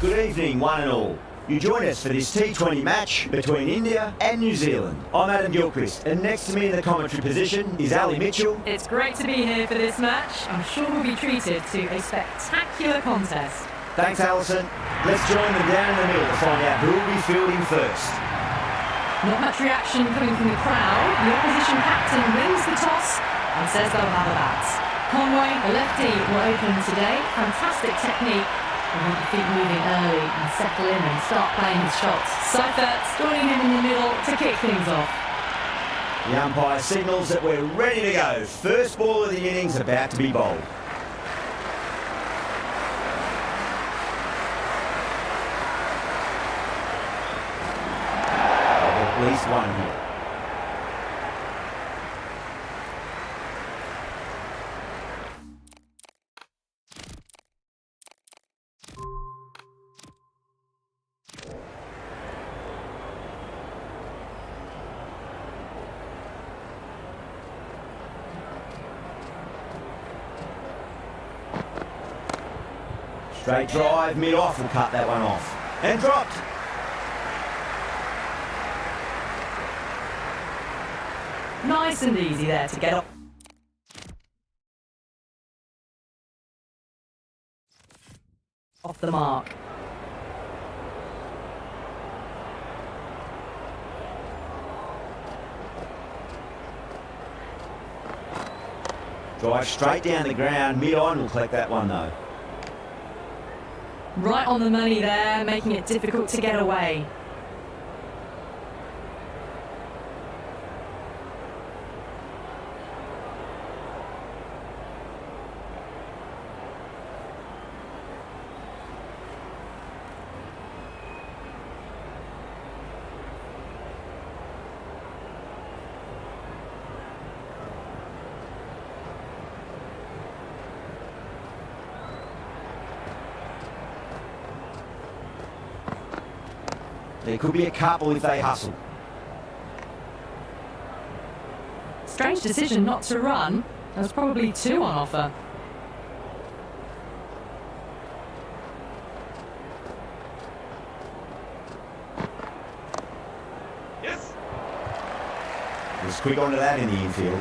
Good evening, one and all. You join us for this T20 match between India and New Zealand. I'm Adam Gilchrist, and next to me in the commentary position is Ali Mitchell. It's great to be here for this match. I'm sure we'll be treated to a spectacular contest. Thanks, Alison. Let's join them down in the middle to find out who will be fielding first. Not much reaction coming from the crowd. The opposition captain wins the toss and says they'll have a bat. Conway, the lefty, will open today. Fantastic technique. And want the feet moving early and settle in and start playing his shots. Seifert's joining him in the middle to kick things off. The umpire signals that we're ready to go. First ball of the innings about to be bowled. At least one here. Straight drive, mid-off will cut that one off. And dropped. Nice and easy there to get off the mark. Drive straight down the ground, mid-on will collect that one though. Right on the money there, making it difficult to get away. There could be a couple if they hustle. Strange decision not to run. There was probably two on offer. Yes. Was quick onto that in the infield.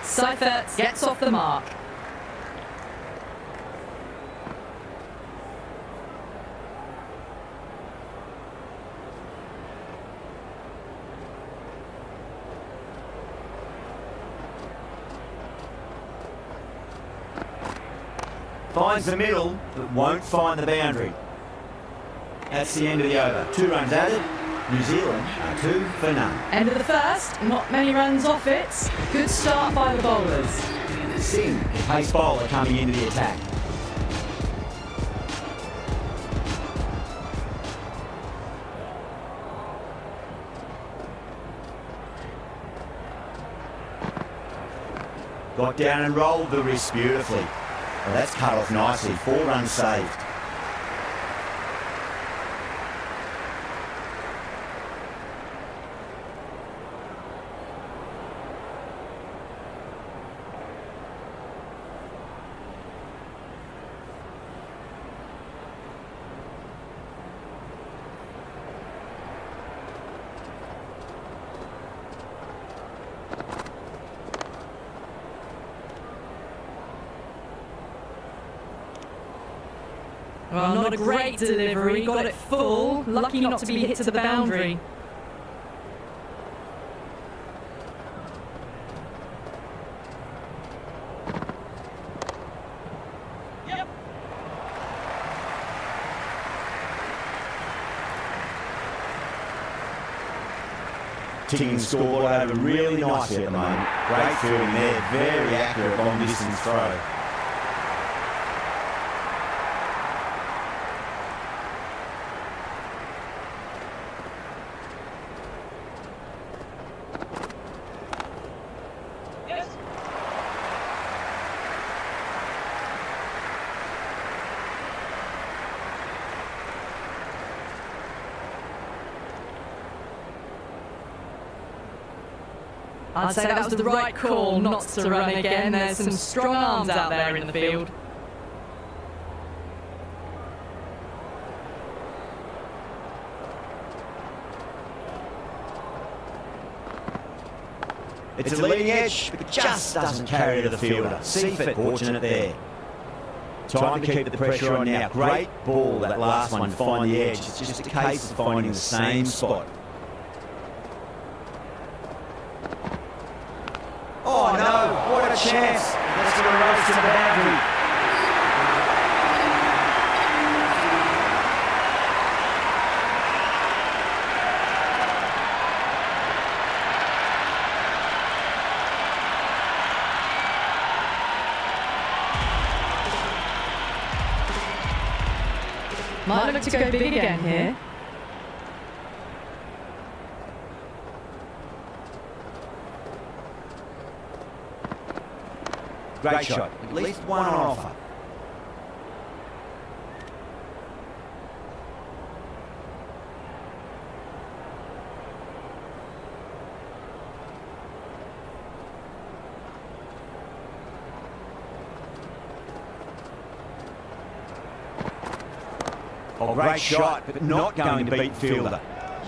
Seifert gets off the mark. Finds the middle, but won't find the boundary. That's the end of the over. 2 runs added, New Zealand are 2 for none. End of the first, not many runs off it. Good start by the bowlers. Singh, the pace bowler, coming into the attack. Got down and rolled the wrist beautifully. Well, that's cut off nicely. 4 runs saved. Well, not a great delivery, got it full, lucky not to be hit to the boundary. Ticking the scoreboard over really nicely at the moment. Great fielding there, very accurate long distance throw. I'd say that was the right call not to run again. There's some strong arms out there in the field. It's a leading edge, but just doesn't carry to the fielder. Seaford fortunate there. Time to keep the pressure on now. Great ball, that last one, to find the edge. It's just a case of finding the same spot. Oh no, what a chance. That's going to race to the boundary. Might look to go big again here. Great shot. At least one on offer. Oh, great shot, but not going to beat fielder.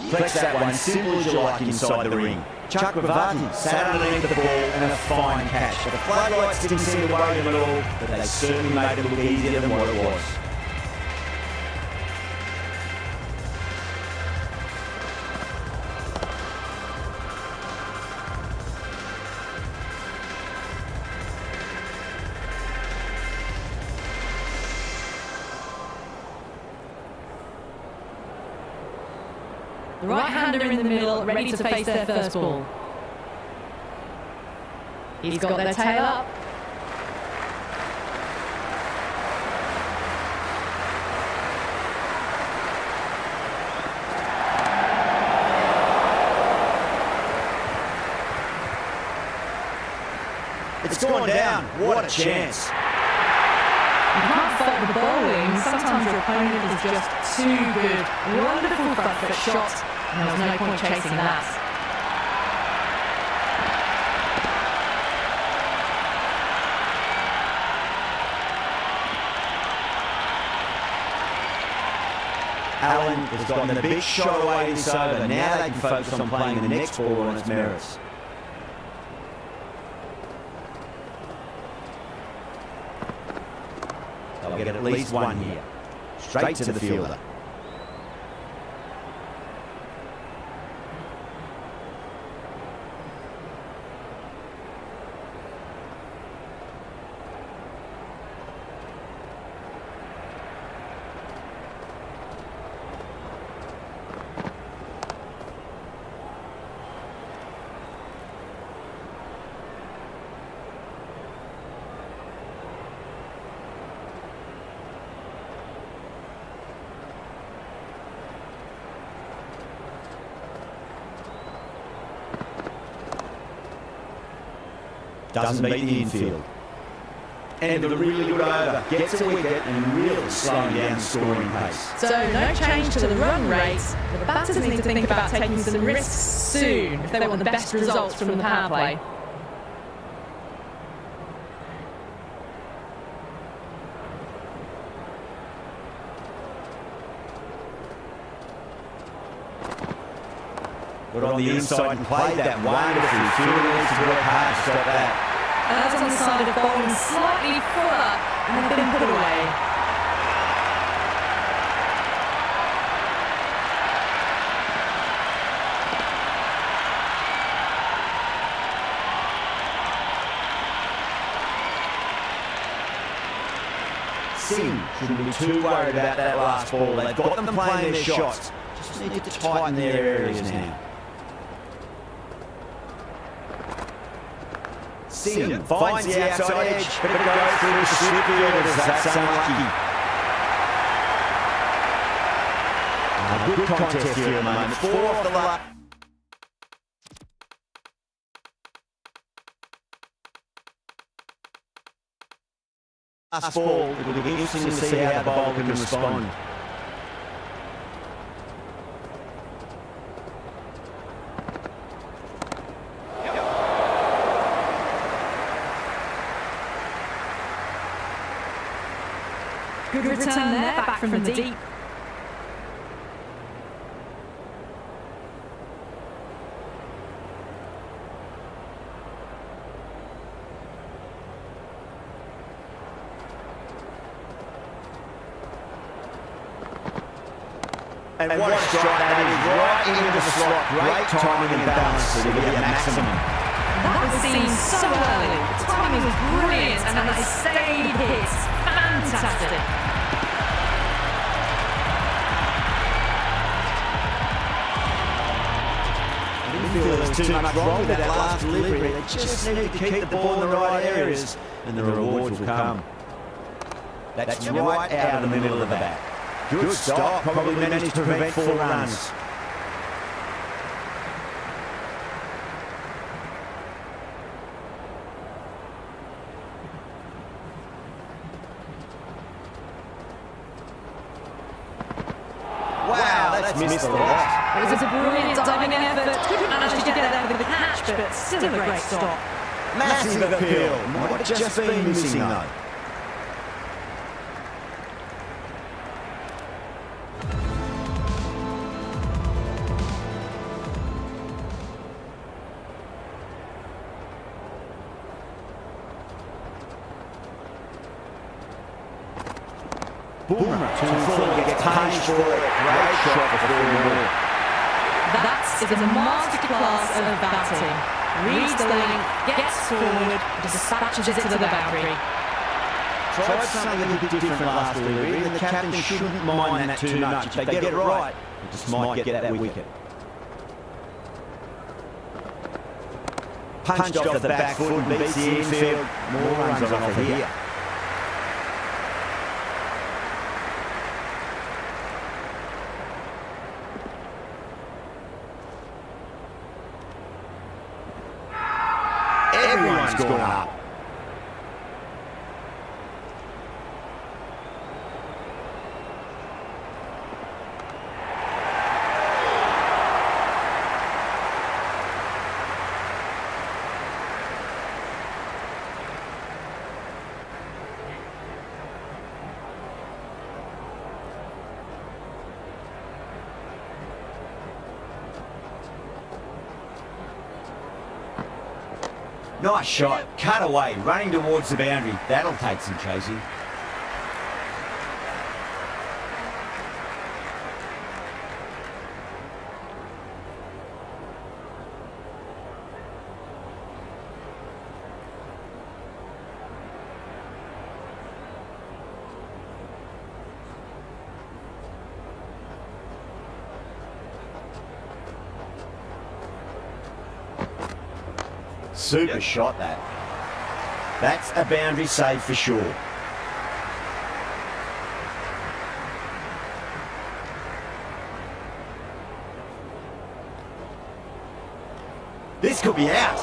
Flex that one, simple as you like inside the ring. Chakravarti sat underneath the ball and a fine catch. The floodlights didn't seem to worry them at all, but they certainly made it look easier than what it was. The right-hander in the middle, ready to face their first ball. He's got their tail up. It's gone down. What a chance. You can't fault the bowling. Sometimes your opponent is just too good. Wonderful front foot shot, and there was no point chasing that. Allen has gotten the big shot away this over. Now they can focus on playing the next ball on its merits. They'll get at least one here. Straight to the fielder. doesn't beat the infield. And with a really good over, gets a wicket and really slowing down the scoring pace. So no change to the run rates. The batters need to think about taking some risks soon if they want the best results from the power play. Got on the inside and played that wonderfully. Fielder needs to work hard to stop that. And that's on the side of bowling slightly fuller and they've been put away. Singh shouldn't be too worried about that last ball. They've got them playing their shots. Just need to tighten their areas now. Singh finds the outside edge, but it goes through the slip fielders. That's unlucky. A good contest here at the moment. 4 off the last. Last ball, it'll be interesting to see how the bowler can respond. Good return there, back from the deep. And what a strike that is, right into the slot. Great timing and balance to get a maximum. That was seen so early. The timing was brilliant and that stayed hit. Fantastic. I didn't feel there was too much wrong with that last delivery. They just need to keep the ball in the right areas and the rewards will come. That's right out of the middle of the bat. Good stop, probably managed to prevent 4 runs. Wow, that's missed a lot. It was a brilliant diving effort. Couldn't manage to get there for the catch, but still a great stop. Massive appeal. Might have just been missing though. Boomer to full, gets punished for it. Great shot before the ball. That is a masterclass of batting. Reads the length, gets forward, dispatches it to the boundary. Tried something a bit different last delivery, and the captain shouldn't mind that too much. If they get it right, they just might get that wicket. Punched off the back foot and beats the infield. More runs on offer here. Everyone's gone up. Nice shot, cut away, running towards the boundary. That'll take some chasing. Super shot that. That's a boundary save for sure. This could be out.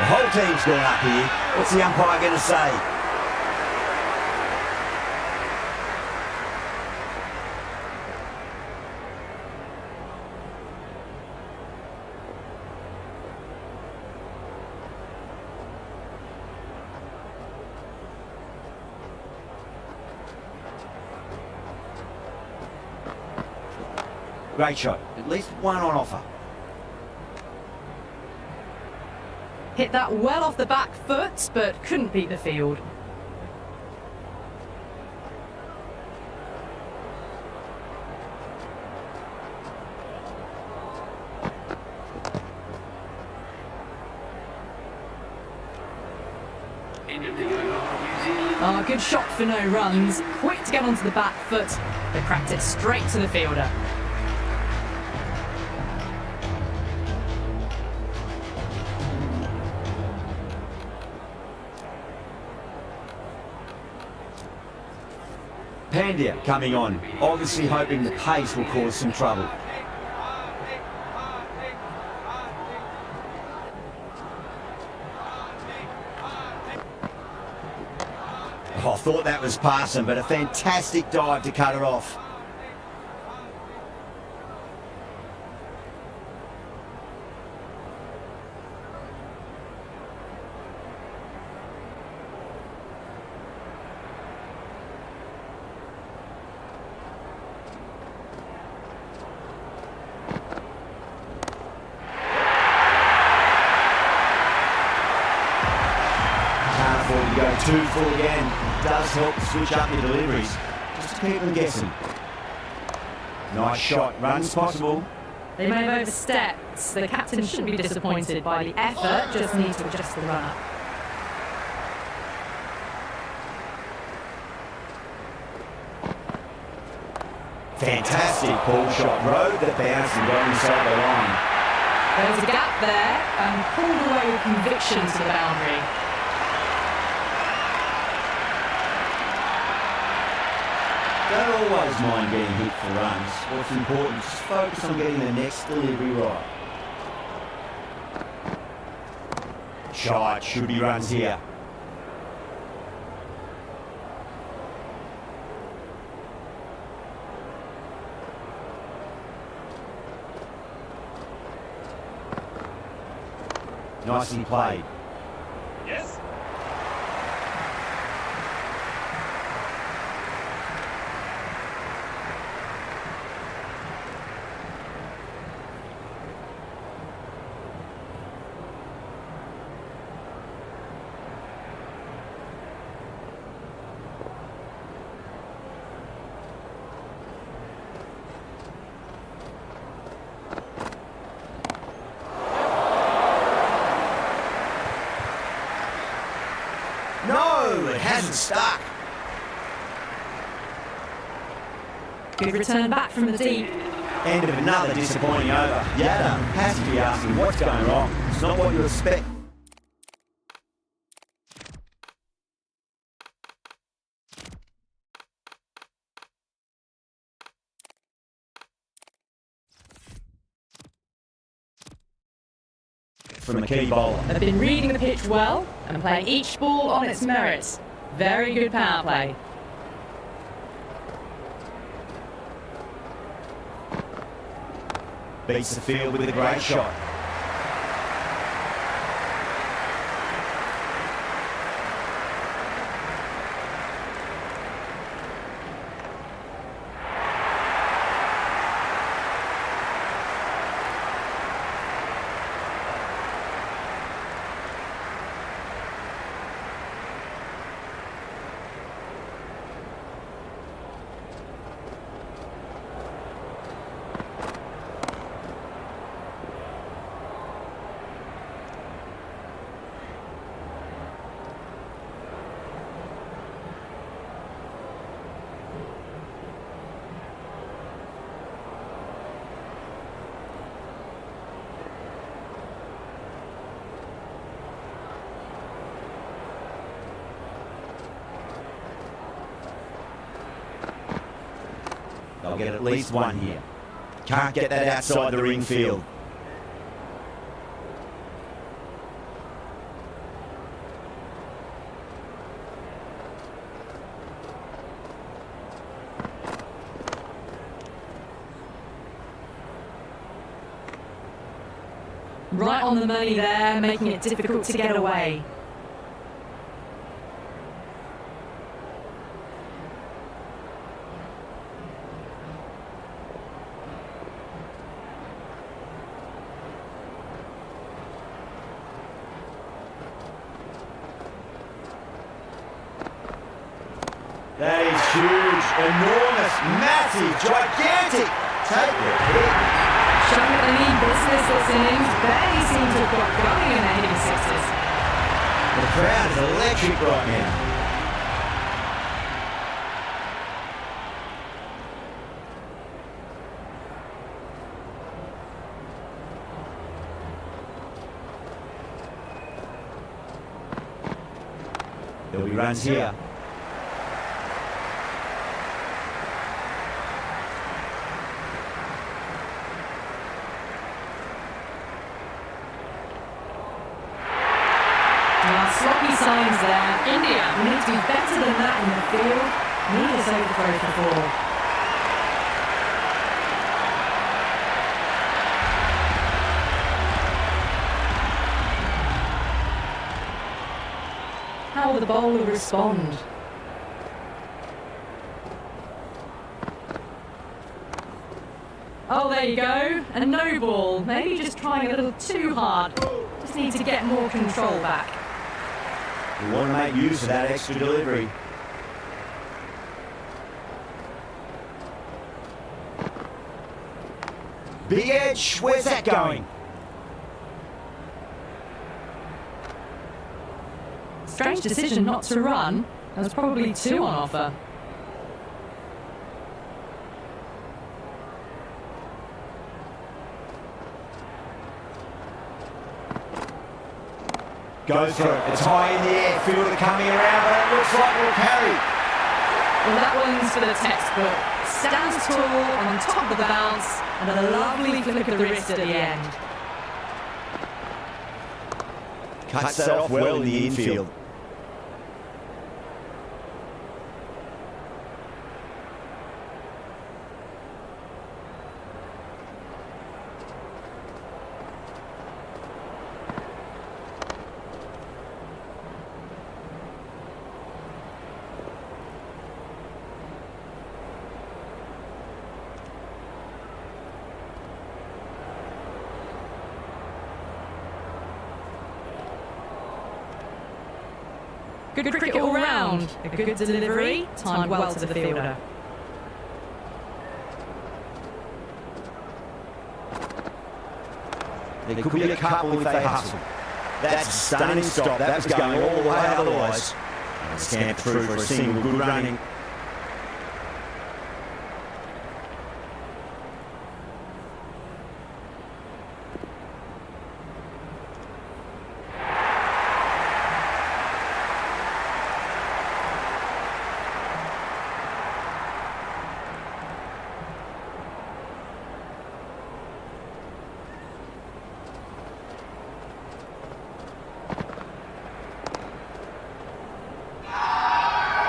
The whole team's gone up here. What's the umpire going to say? Great shot. At least one on offer. Hit that well off the back foot, but couldn't beat the field. Oh, good shot for no runs. Quick to get onto the back foot, but cracked it straight to the fielder. Pandya coming on, obviously hoping the pace will cause some trouble. Oh, I thought that was passing, but a fantastic dive to cut it off. To go too full again. It does help to switch up your deliveries, just to keep them guessing. Nice shot, runs possible. They may have overstepped. The captain shouldn't be disappointed by the effort, just needs to adjust the run-up. Fantastic pull shot, rode the bounce and got inside the line. There was a gap there and pulled away with conviction to the boundary. Don't always mind getting hit for runs. What's important is just focus on getting the next delivery right. Shot, should be runs here. Nicely played. Yes. No, it hasn't stuck. Good return back from the deep. End of another disappointing over. Yada has to be asking what's going wrong. It's not what you expect. From a key bowler. They've been reading the pitch well and playing each ball on its merits. Very good power play. Beats the field with a great shot. They'll get at least one here. Can't get that outside the ring field. Right on the money there, making it difficult to get away. That is huge, enormous, massive, gigantic. Take the hit. Showing that they need business this innings. Barely seem to have got going in their hitting sixes. The crowd is electric right now. There'll be runs here. Sloppy signs there. India need to be better than that in the field. Need this overthrow for 4. How will the bowler respond? Oh, there you go. A no ball. Maybe just trying a little too hard. Just need to get more control back. We want to make use of that extra delivery. Big edge, where's that going? Strange decision not to run. There was probably 2 on offer. Goes for it. It's high in the air. Fielder coming around, but it looks like we'll carry. Well, that one's for the textbook. Stands tall on top of the bounce and a lovely flick of the wrist at the end. Cuts that off well in the infield. Good cricket all round. A good delivery, timed well to the fielder. There could be a couple if they hustle. That's a stunning stop. That was going all the way otherwise. And stamped through for a single. Good running.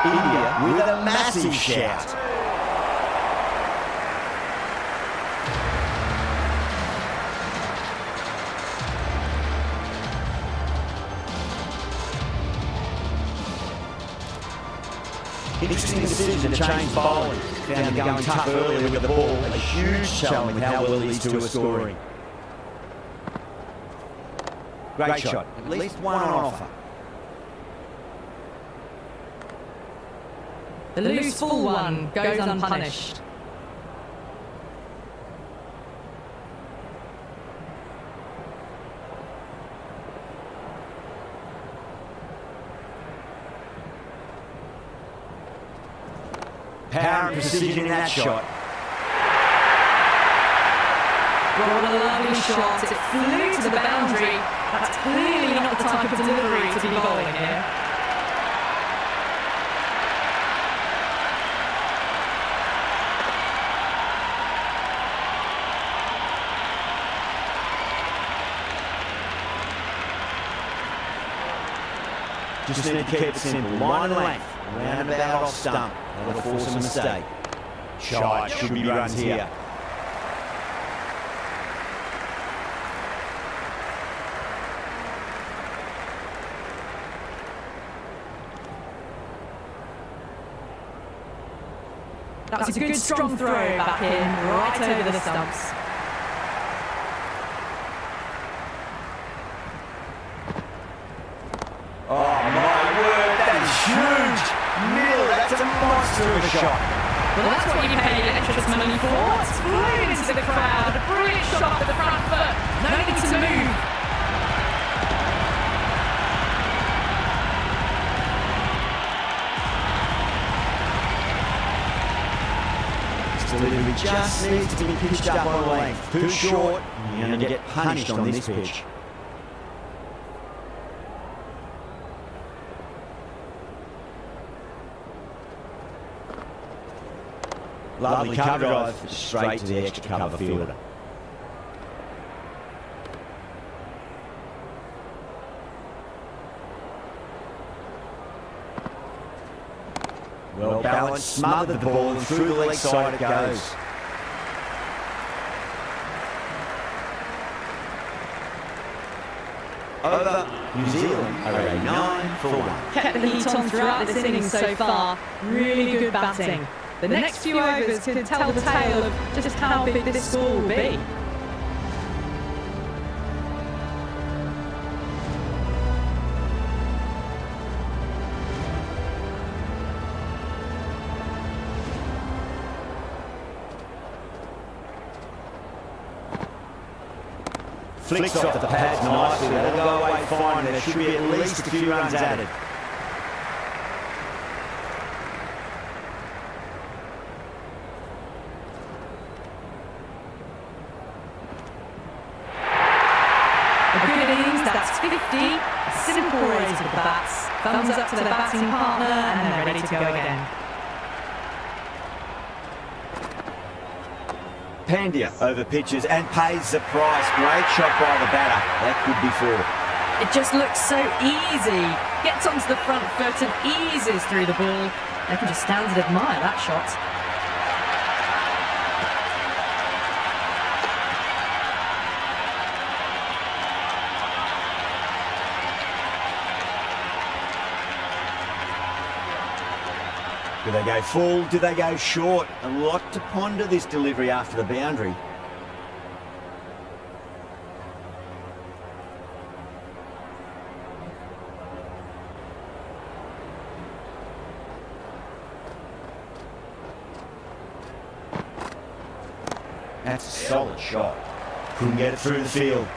India with a massive shout. Interesting decision to change bowling. Found him going tough earlier with the ball. A huge challenge with how well these two are scoring. Great shot. At least one on offer. The loose full one goes unpunished. Power and precision in that shot. What a lovely shot. It flew to the boundary. That's clearly not the type of delivery to be bowling here. Just need to keep it simple. Line and length. Round about off stump. That'll force a mistake. Shot. Should be runs here. That was a good strong throw back in, right over the stumps. Oh my word, that is huge! Middle, that's a monster of a shot. Well, that's what you pay electrics money for. It's flew into the crowd. A brilliant shot with the front foot. No need to move. This delivery just needs to be pitched up on length. Too short, you're going to get punished on this pitch. Lovely cover drive, straight to the extra cover fielder. Well balanced, smothered the ball and through the leg side it goes. Over, New Zealand are a 9 for 1. Kept the heat on throughout this innings so far. Really good batting. The next few overs could tell the tale of just how big this score will be. Flicks off the pads nicely, that'll go away fine, there should be at least a few runs added. A good innings, that's 50. A simple raise with the bats. Thumbs up to the batting partner and they're ready to go again. Pandya over pitches and pays the price. Great shot by the batter. That could be 4. It just looks so easy. Gets onto the front foot and eases through the ball. They can just stand and admire that shot. Do they go full? Do they go short? A lot to ponder this delivery after the boundary. That's a solid shot. Couldn't get it through the field.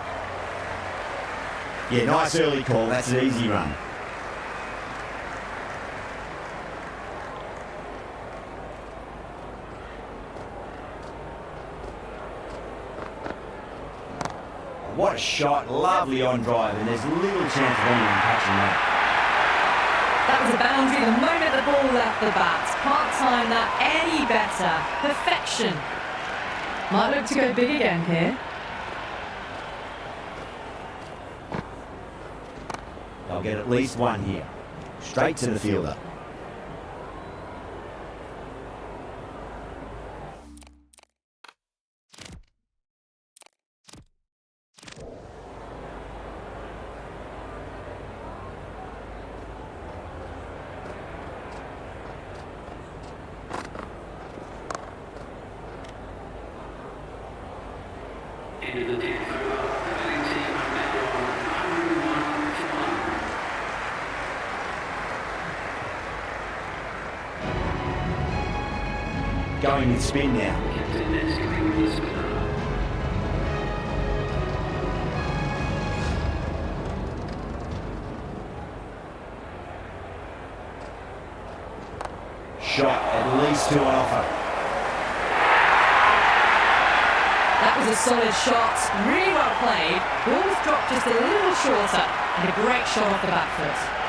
Yeah, nice early call. That's an easy run. What a shot, lovely on drive, and there's little chance of anyone catching that. That was a boundary the moment the ball left the bat. Can't time that any better. Perfection. Might look to go big again here. They'll get at least one here. Straight to the fielder. Going in spin now. Shot, at least 2 on offer. That was a solid shot, really well played. Ball's dropped just a little shorter and a great shot off the back foot.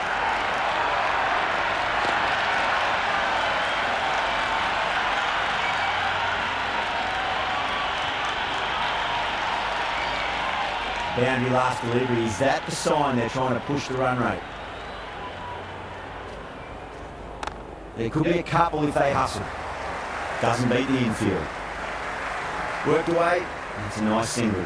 Boundary last delivery, is that the sign they're trying to push the run rate? There could be a couple if they hustle. Doesn't beat the infield. Worked away, that's a nice single.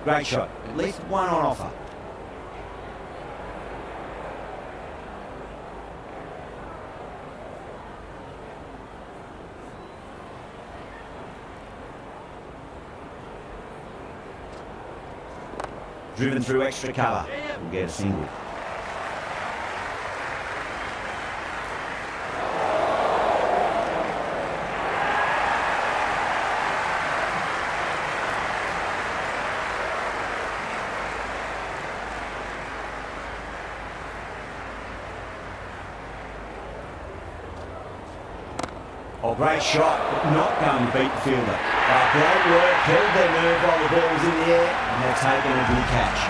Great shot. At least one on offer. Driven through extra cover. We'll get a single. Oh, great shot, but not going to beat the fielder. Great work, held their nerve while the ball was in the air, and they've taken a good catch.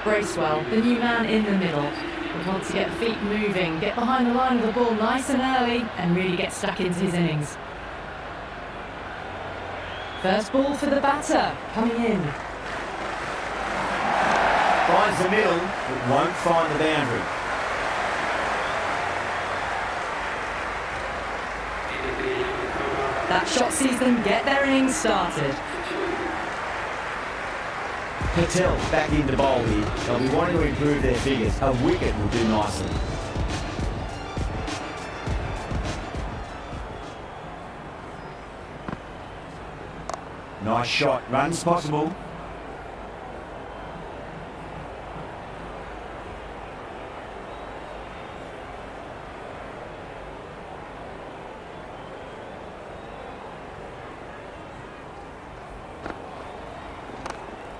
Bracewell, the new man in the middle, will want to get feet moving, get behind the line of the ball nice and early, and really get stuck into his innings. First ball for the batter, coming in. Finds the middle, but won't find the boundary. That shot sees them get their innings started. Patel back into bowl here. They'll be wanting to improve their figures. A wicket will do nicely. Nice shot. Runs possible.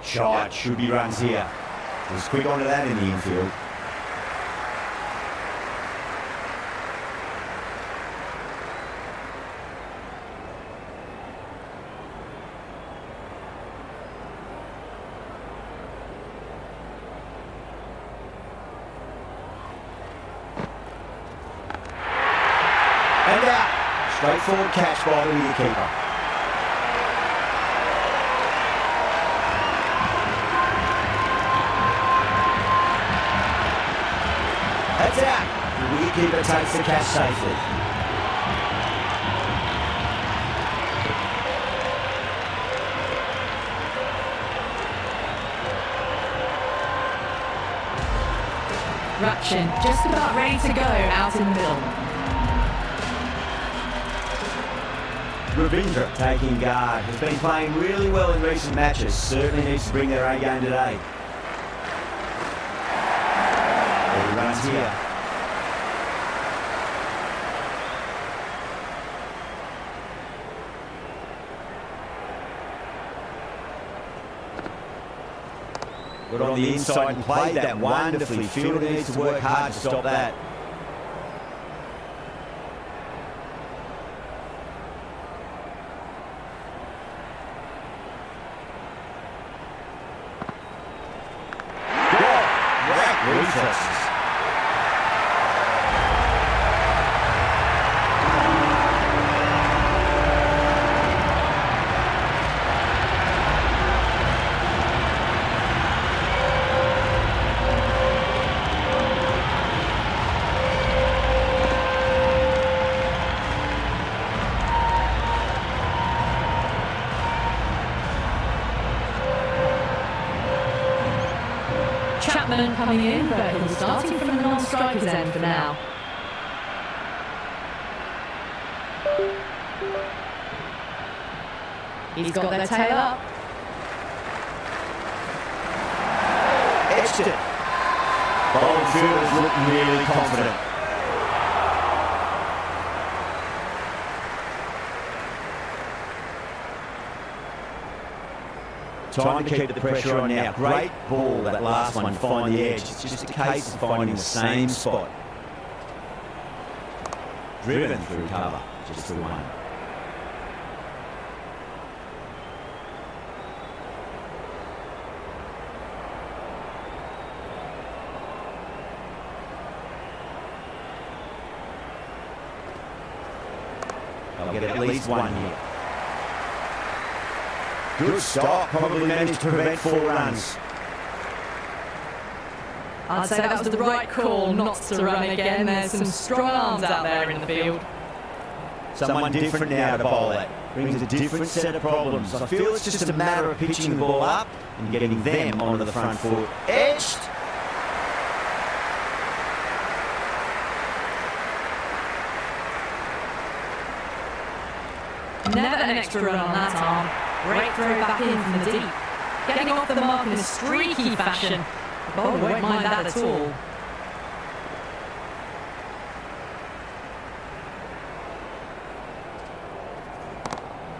Shot, should be runs here. Was quick onto that in the infield. And out. Straightforward catch by the wicketkeeper. That's out. The wicketkeeper takes the catch safely. Ratchin just about ready to go out in the middle. Ravindra taking guard. Has been playing really well in recent matches. Certainly needs to bring their A game today. He runs here. Got on the inside and played that wonderfully. Fielder needs to work hard to stop that. Great reflexes. Chapman coming in, but he'll be starting from the non-striker's end for now. He's got their tail up. Edged it. Bowling fielders look really confident. Time to keep the pressure on now. Great ball, that last one, find the edge. It's just a case of finding the same spot. Driven through cover, just the one. get at least one here. Good stop, probably managed to prevent 4 runs. I'd say that was the right call not to run again. There's some strong arms out there in the field. Someone different now to bowl at. Brings a different set of problems. I feel it's just a matter of pitching the ball up and getting them onto the front foot. Edged! Never an extra run on that arm. Great throw back in from the deep. Getting off the mark in a streaky fashion. The bowler won't mind that at all.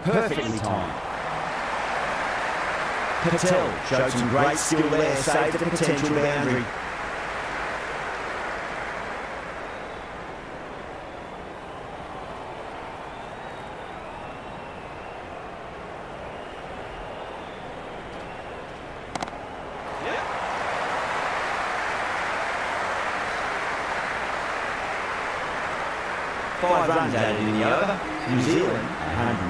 Perfectly timed. Patel showed some great skill there, saved a potential boundary. Five runs added in the over. New Zealand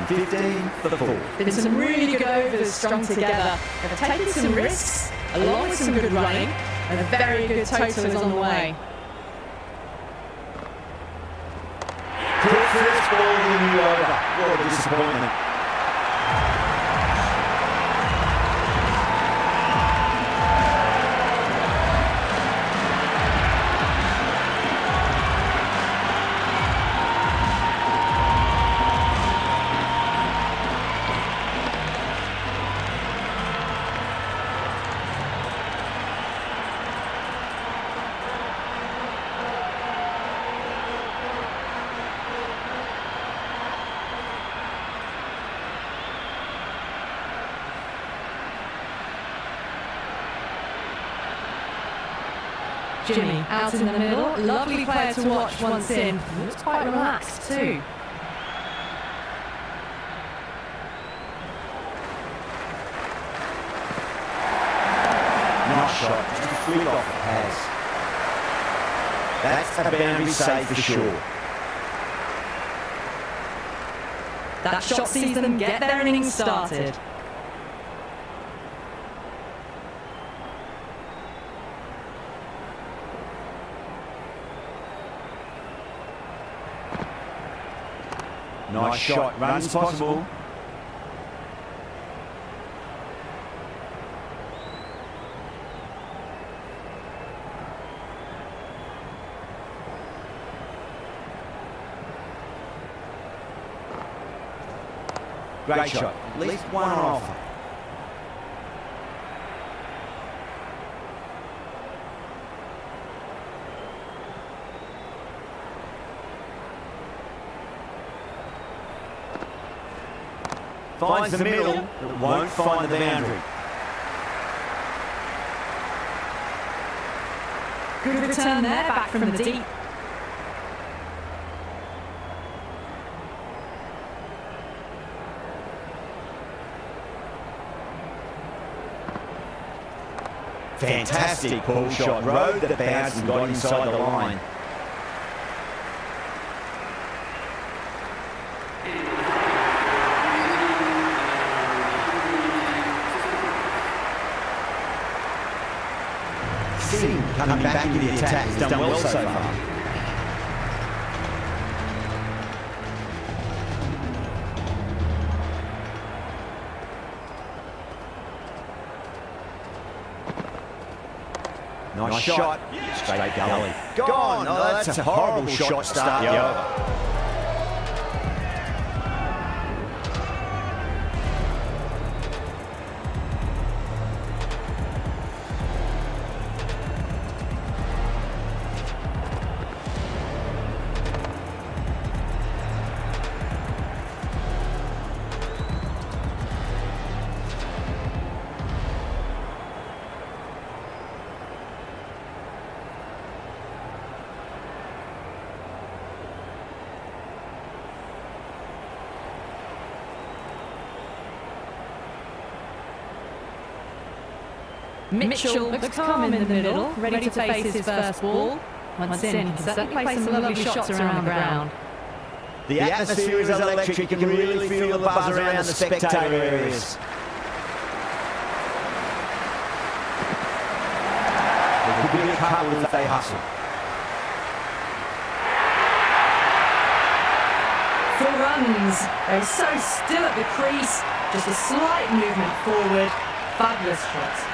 115 for the 4. Been some really good overs strung together. They've taken some risks, along with some good running, and a very good total is on the way. Caught first ball in the new over. What a disappointment. Jimmy out in the middle, lovely player to watch once in. Looks quite relaxed too. Nice shot, just a flick off the pads. That's a boundary save for sure. That shot sees them get their innings started. Nice shot, runs possible. Great shot, at least one on offer. Finds the middle, but won't find the boundary. Good return there, back from the deep. Fantastic pull shot, rode the bounce and got inside the line. Coming back into the attack, he's done well so far. Nice shot, straight gully. Gone! Oh, that's a horrible shot to start the over. Mitchell looks calm in the middle, ready to face his first ball. Once in, he can certainly play some lovely shots around the ground. The atmosphere is electric. You can really feel the buzz around the spectator areas. There could be a couple if they hustle. Full runs. They were so still at the crease. Just a slight movement forward. Fabulous shot.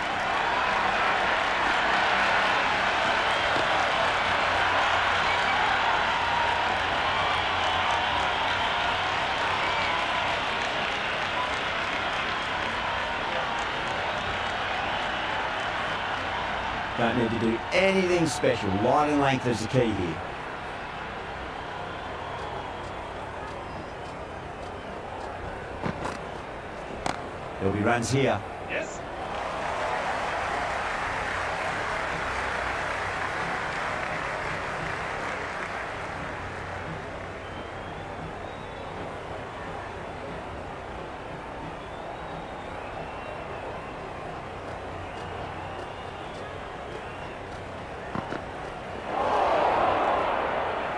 Don't need to do anything special. Line and length is the key here. There'll be runs here. Yes.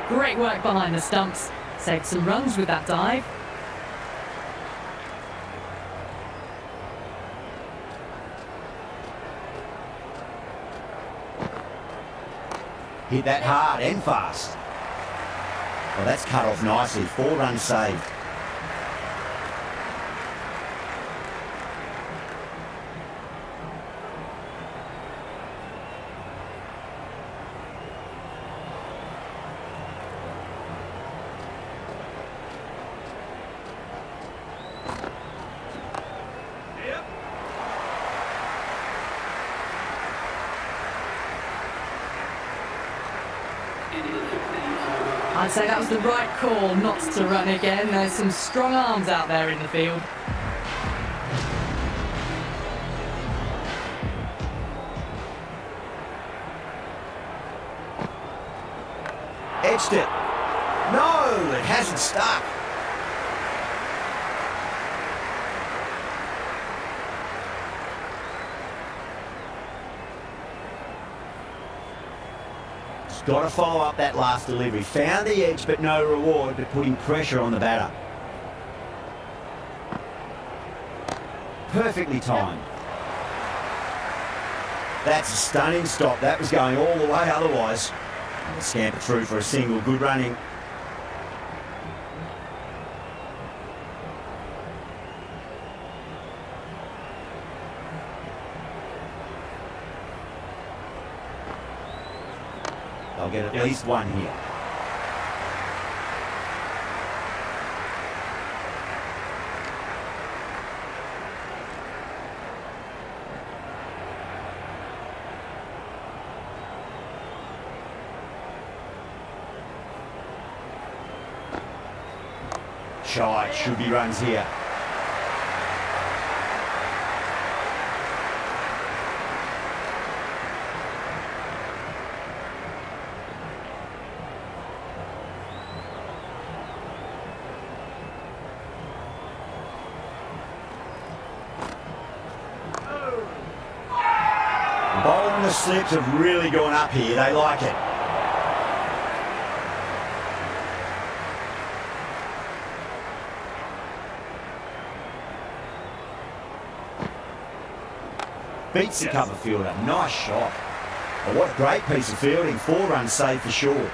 Great work behind the stumps. Saved some runs with that dive. Hit that hard and fast. Well, that's cut off nicely. 4 runs saved. I'd say that was the right call not to run again. There's some strong arms out there in the field. Edged it. No, it hasn't stuck. Got to follow up that last delivery. Found the edge, but no reward, but putting pressure on the batter. Perfectly timed. That's a stunning stop. That was going all the way otherwise. And scamper through for a single. Good running. They'll get at least one here. Shy, should be runs here. Bowling the slips have really gone up here. They like it. Beats the cover fielder. Nice shot. Well, what a great piece of fielding. 4 runs saved for sure.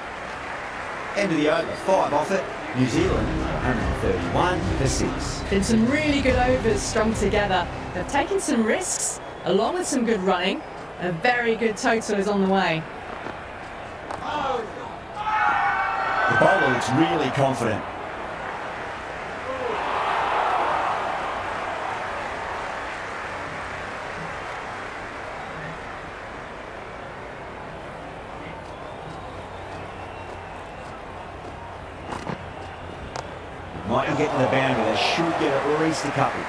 End of the over. 5 off it. New Zealand 131 for 6. Been some really good overs strung together. They've taken some risks, along with some good running. A very good total is on the way. The bowler looks really confident. Might get to the boundary. They should get at least a couple.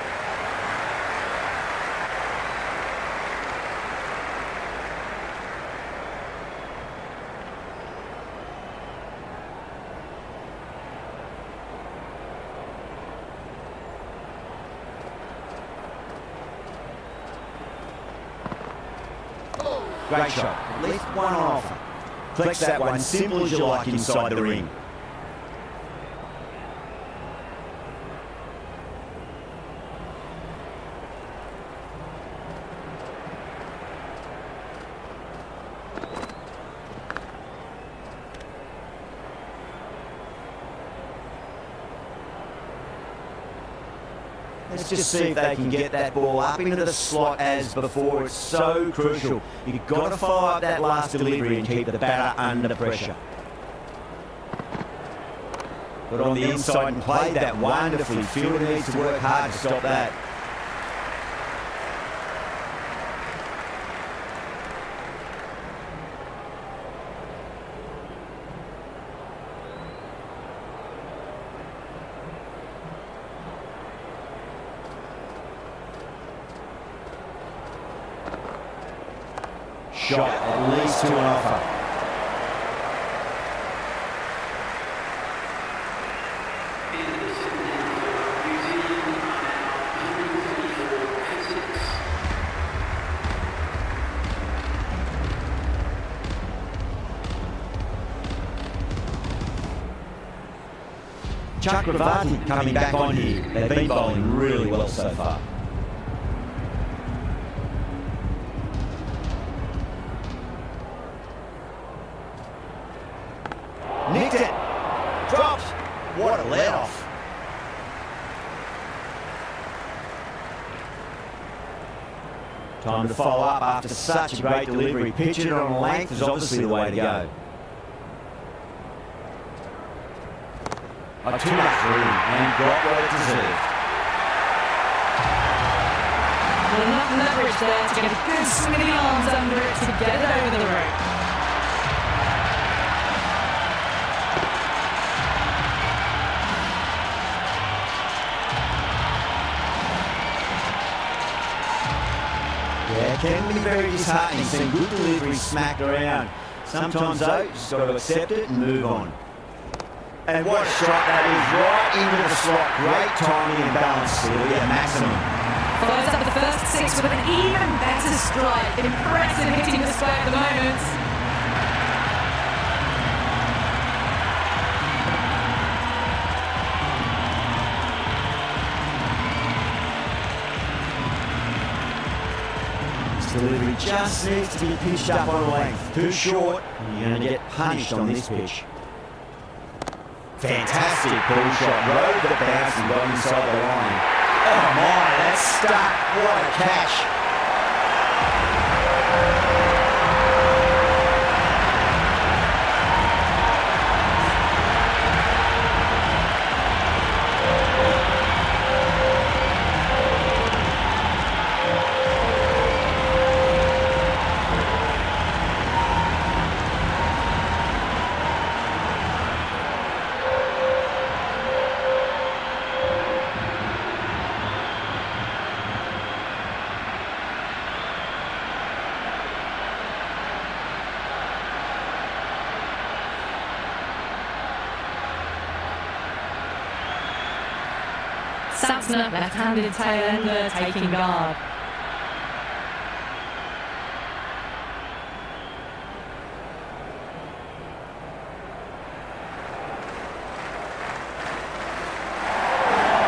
Great shot. At least one on offer. Flex that one, simple as you like inside the ring. Let's just see if they can get that ball up into the slot as before. It's so crucial. You've got to follow up that last delivery and keep the batter under pressure. But on the inside and played that wonderfully. Fielder needs to work hard to stop that. Shot at least to an offer. Chakravarti coming back on here. They've been bowling really well so far. Nicked it. Dropped. What a let-off. Time to follow up after such a great delivery. Pitching it on length is obviously the way to go. Too much room and got what it deserved. Well, enough leverage there to get a good swing of the arms under it to get it over the rope. Yeah, it can be very disheartening seeing good delivery smacked around. Sometimes though, you just got to accept it and move on. And what a shot that is, right into the slot. Great timing and balance, Celia, maximum. Follows up the first six with an even better strike. Impressive hitting display at the moment. This delivery just needs to be pitched up on length. Too short, and you're going to get punished on this pitch. Fantastic pull shot, rode the bounce and got inside the line. Oh my, that's stuck. What a catch. Satsner, left-handed tail ender, taking guard.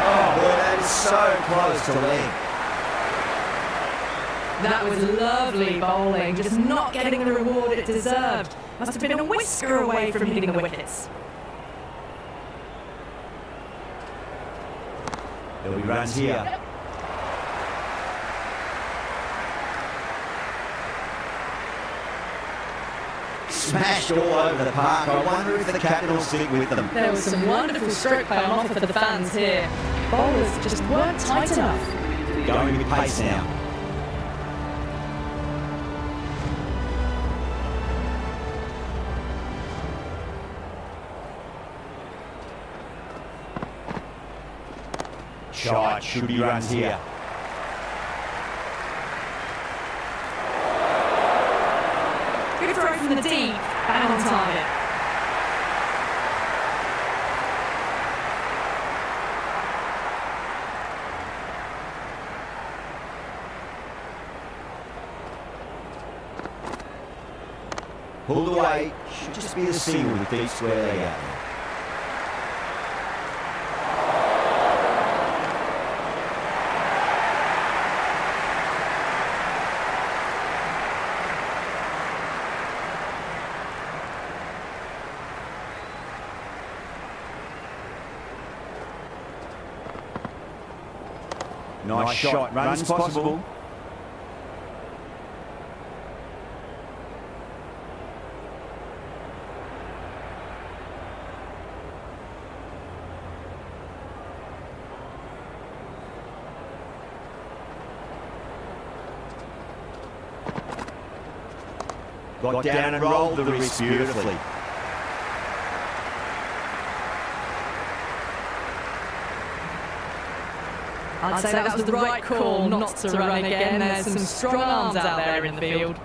Oh boy, that is so close to leg. That was lovely bowling, just not getting the reward it deserved. Must have been a whisker away from hitting the wickets. There'll be runs here. Smashed all over the park. I wonder if the captain will stick with them. There was some wonderful stroke play on offer for the fans here. Bowlers just weren't tight enough. Going with pace now. Shot, should be runs here. Good throw from the deep, bang on target. Pulled away, should just be the single with deep square leg out there. Nice shot. Runs possible. Got down and rolled the wrist beautifully. I'd say that was the right call not to run again. There's some strong arms out there in the field.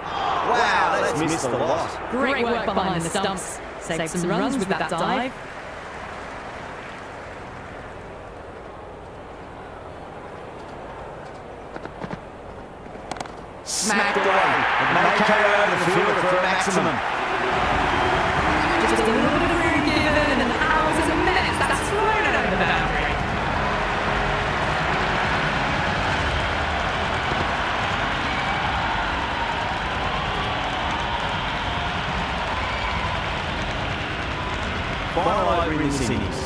Wow, that's missed the lot. Great work behind the stumps. Saved some runs with that dive. Smacked away. It may carry over the field for a maximum. Just a little bit of room given, and hours and minutes, that's flown it over the boundary. Final over in the semis.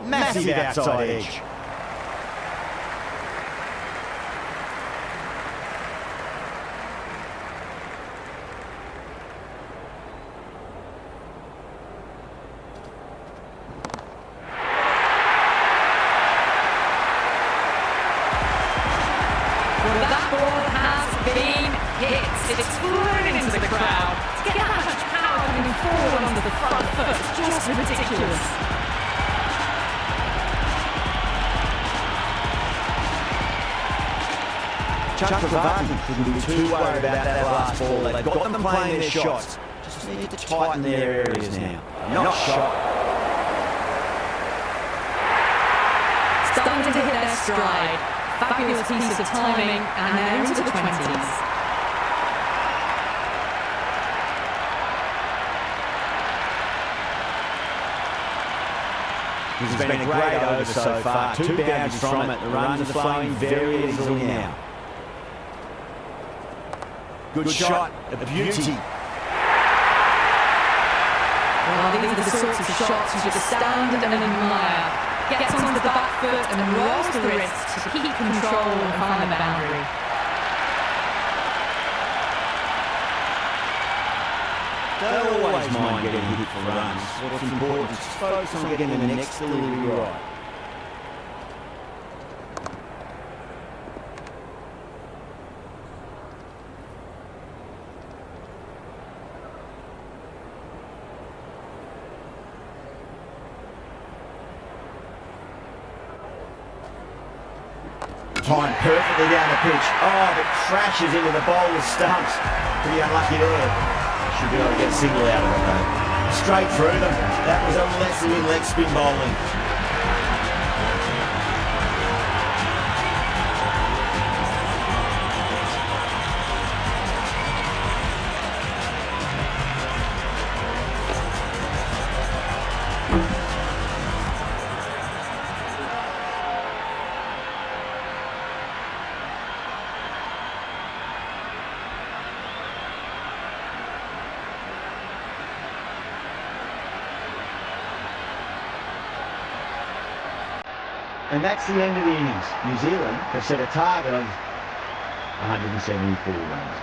Massive outside edge. That ball has been hit. It's flown into the crowd. To get that much power coming forward onto the front foot is just ridiculous. Chakravarti shouldn't be too worried about that last ball. They've got them playing their shots. Just need to tighten their areas now. Not shot. Starting to hit their stride. Fabulous piece of timing, and they're into the 20s. This has been a great over so far. 2 boundaries from it. The runs are flowing very easily now. Good shot. A beauty. Well, these are the sorts of shots you just stand and admire. Gets onto the back foot and rolls the wrist to keep control and find the boundary. Don't always mind getting hit for runs. What's important is to focus on getting the next delivery right. Timed perfectly down the pitch. Oh, but crashes into the bowler's stumps. Pretty unlucky there. Should be able to get a single out of it though. Straight through them. That was a lesson in leg spin bowling. And that's the end of the innings. New Zealand have set a target of 174 runs.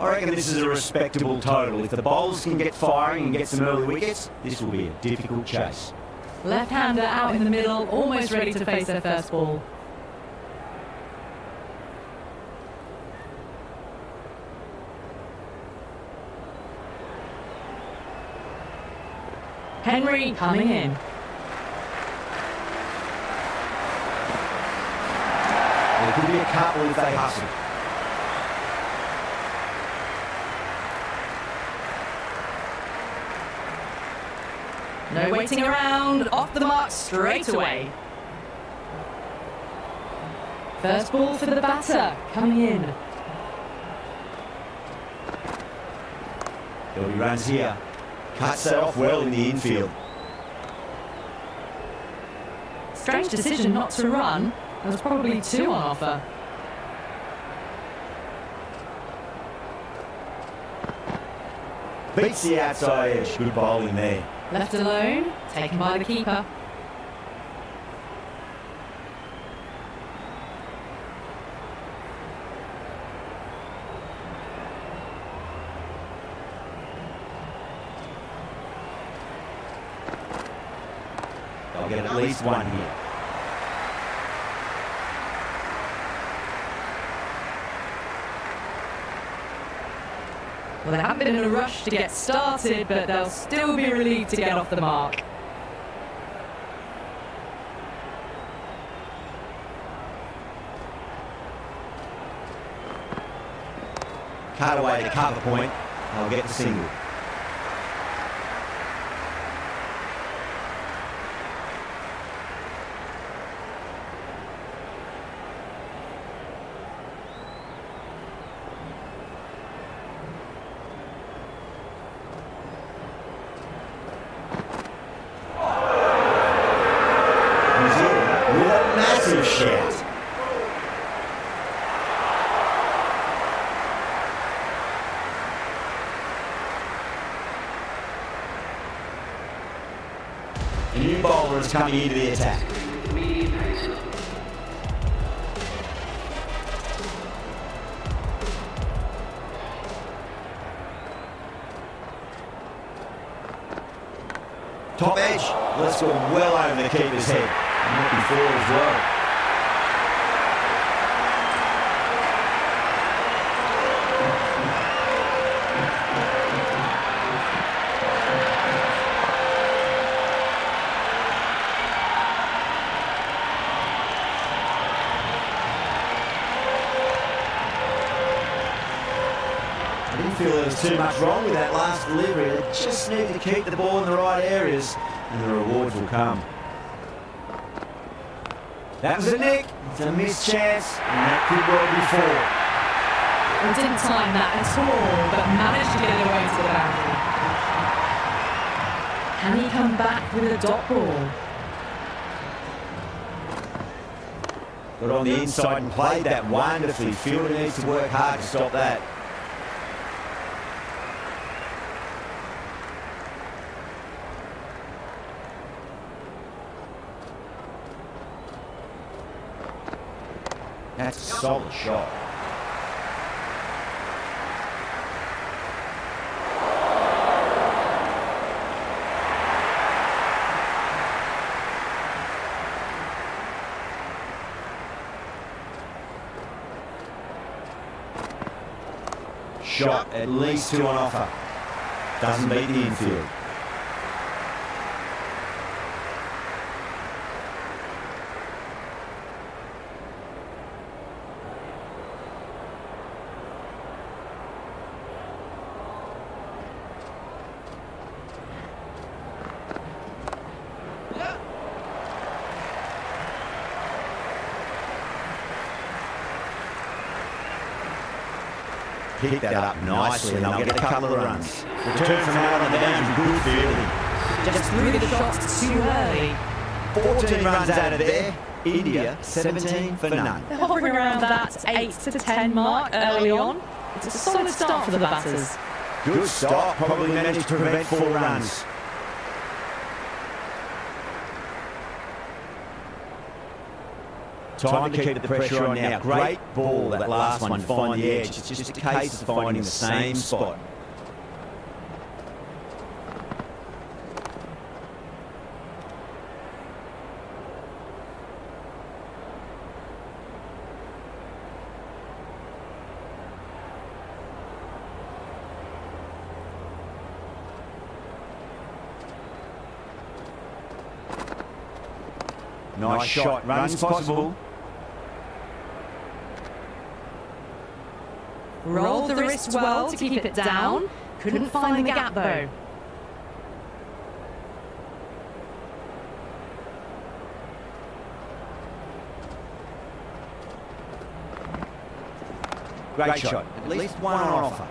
I reckon this is a respectable total. If the bowlers can get firing and get some early wickets, this will be a difficult chase. Left-hander out in the middle, almost ready to face their first ball. Henry coming in. There could be a couple if they hustle. No waiting around, off the mark straight away. First ball for the batter, coming in. There'll be runs here. Cuts that off well in the infield. Strange decision not to run. There was probably two on offer. Beats the outside edge. Good bowling there. Left alone, taken by the keeper. They'll get at least one here. Well, they haven't been in a rush to get started, but they'll still be relieved to get off the mark. Cut away to cover point. They'll get the single. Massive shout. A new bowler is coming into the attack. Top edge. Let's go well over the keeper's head. Not before as well. I didn't feel there was too much wrong with that last delivery. They just need to keep the ball in the right areas and the rewards will come. That was a nick. It's a missed chance, and that could well be four. Well, didn't time that at all, but managed to get it away to the boundary. Can he come back with a dot ball? Got on the inside and played that wonderfully. Fielder needs to work hard to stop that. That's a solid shot. Shot, at least two on offer. Doesn't beat the infield. Pick that up nicely and they'll get a couple of runs. Return from out on the boundary, good fielding. Just threw the shots too early. 14 runs out of there. India, 17 for none. They're hovering around that 8 to 10 mark early on. It's a solid start for the batters. Good start, probably managed to prevent 4 runs. Time to keep the pressure on now. Great ball, that last one, to find the edge. It's just a case of finding the same spot. Nice shot, runs possible. Rolled the wrist well to keep it down. Couldn't find the gap though. Great shot, at least one on offer.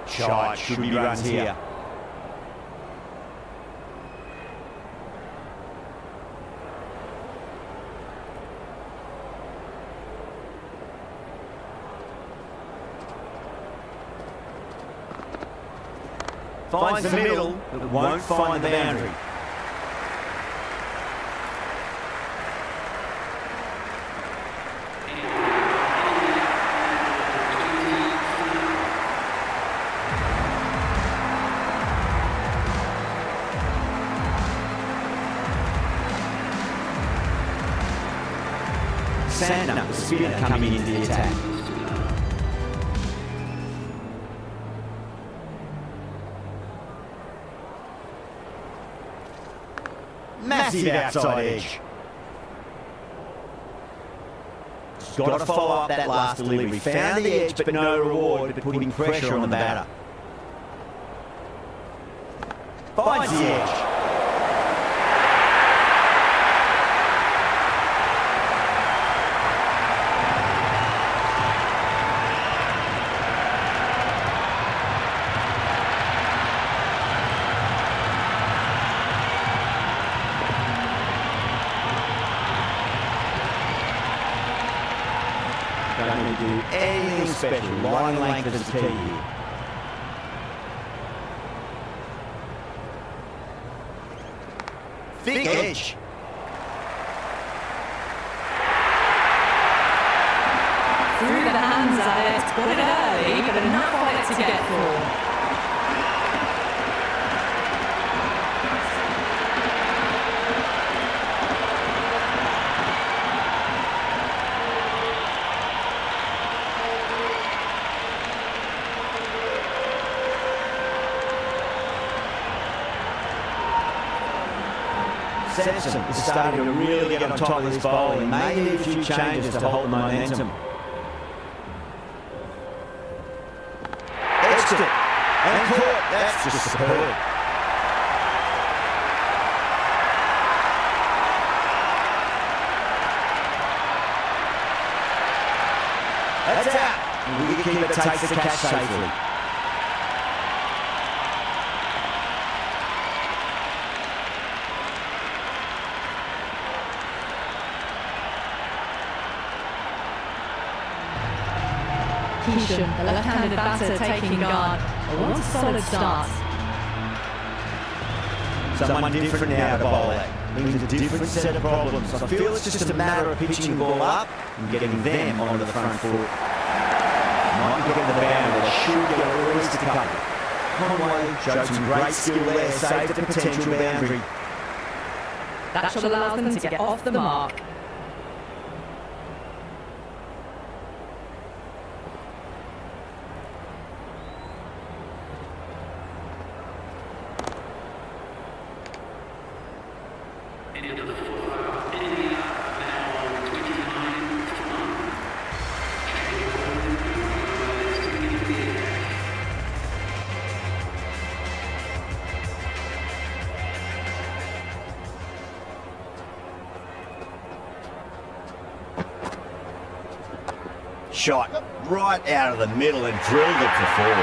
Shot, should be runs here. Finds the middle, but won't find the boundary. Sandner, the spinner, coming into the attack. Massive outside edge. Got to follow up that last delivery. Found the edge, but no reward, but putting pressure on the batter. Finds the edge. Don't need to do anything special. Line length is key here. Thick edge. Threw the hands at it, got it early, but enough of it to get for. Simpson is starting to really get on top of this bowling. He may need a few changes to hold the momentum. Edged it and caught. That's just superb. That's out. The wicketkeeper takes the catch safely. The left-handed batter taking guard. Wants a solid start. Someone different now to bowl at. Brings a different set of problems. I feel it's just a matter of pitching the ball up and getting them onto the front foot. Might get the boundary, they should get at least a couple. Conway showed some great skill there, saved the potential boundary. That shot allows them to get off the mark. Shot right out of the middle and drilled it for four.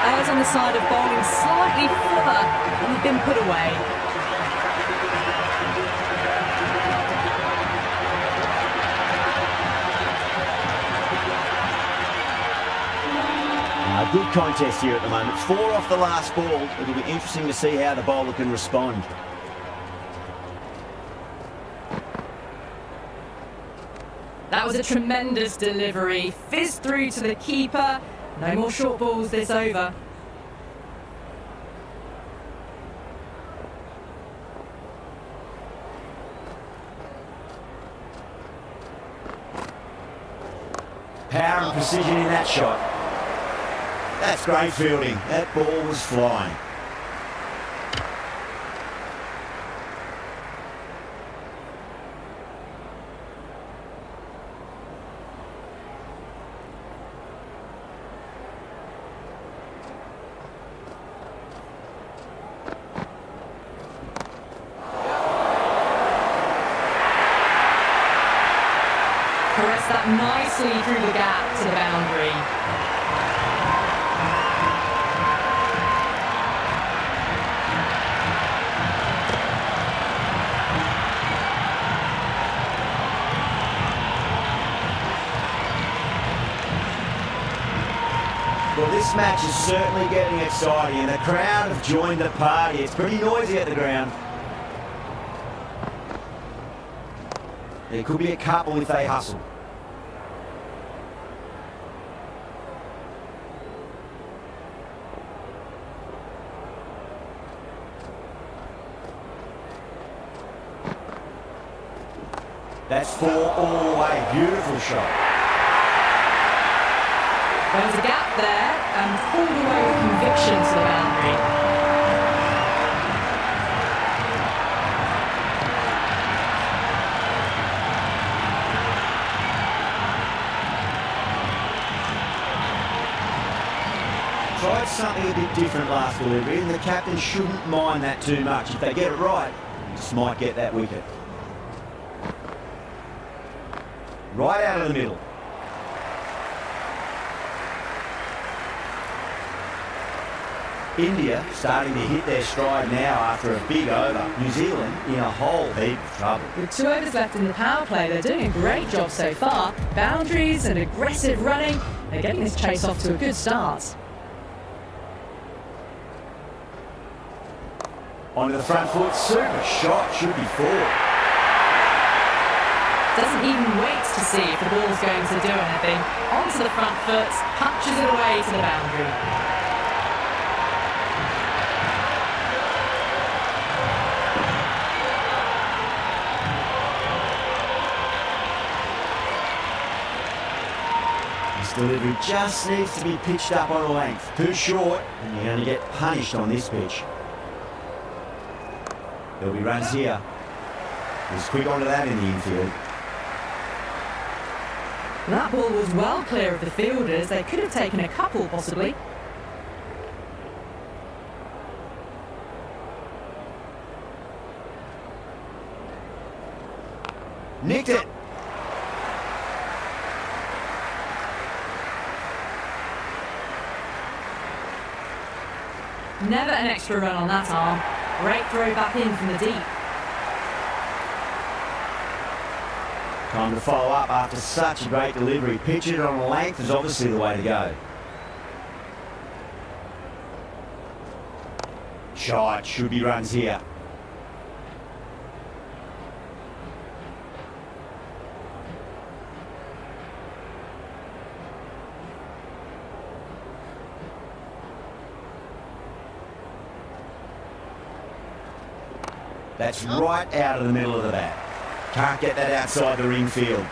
Eyes on the side of bowling slightly further and have been put away. good contest here at the moment. 4 off the last ball. It'll be interesting to see how the bowler can respond. That was a tremendous delivery. Fizzed through to the keeper. No more short balls this over. Power and precision in that shot. That's great fielding. That ball was flying. Caressed that nicely through the gap to the boundary. Well, this match is certainly getting exciting, and the crowd have joined the party. It's pretty noisy at the ground. There could be a couple if they hustle. That's 4 all the way. Beautiful shot. There was a gap there and pulled away with conviction to the boundary. Tried something a bit different last delivery, and the captain shouldn't mind that too much. If they get it right, just might get that wicket. Right out of the middle. India starting to hit their stride now after a big over. New Zealand in a whole heap of trouble. With 2 overs left in the power play, they're doing a great job so far. Boundaries and aggressive running. They're getting this chase off to a good start. Onto the front foot, super shot, should be 4. Doesn't even wait to see if the ball's going to do anything. Onto the front foot, punches it away to the boundary. This delivery just needs to be pitched up on a length. Too short, and you're going to get punished on this pitch. There'll be runs here. He's quick onto that in the infield. That ball was well clear of the fielders. They could have taken a couple, possibly. Nicked it. Never an extra run on that arm. Great throw back in from the deep. Time to follow up after such a great delivery. Pitch it on a length is obviously the way to go. Shot, should be runs here. That's right out of the middle of the bat. Can't get that outside the ring field.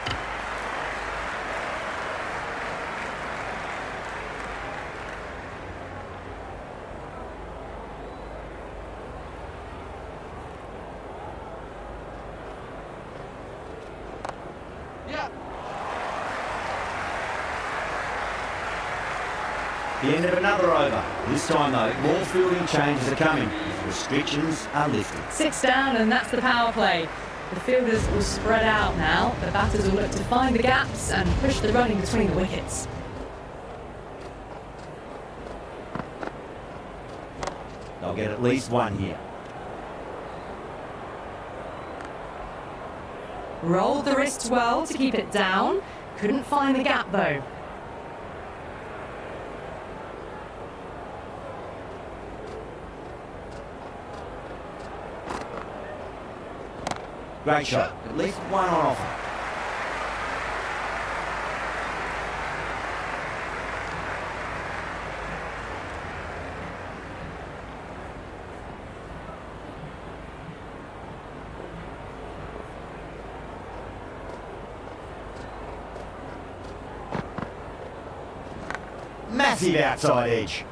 The end of another over. This time though, more fielding changes are coming. Restrictions are lifted. 6 down, and that's the power play. The fielders will spread out now. The batters will look to find the gaps and push the running between the wickets. They'll get at least one here. Rolled the wrists well to keep it down. Couldn't find the gap though. Great shot. At least one on offer. Massive outside edge.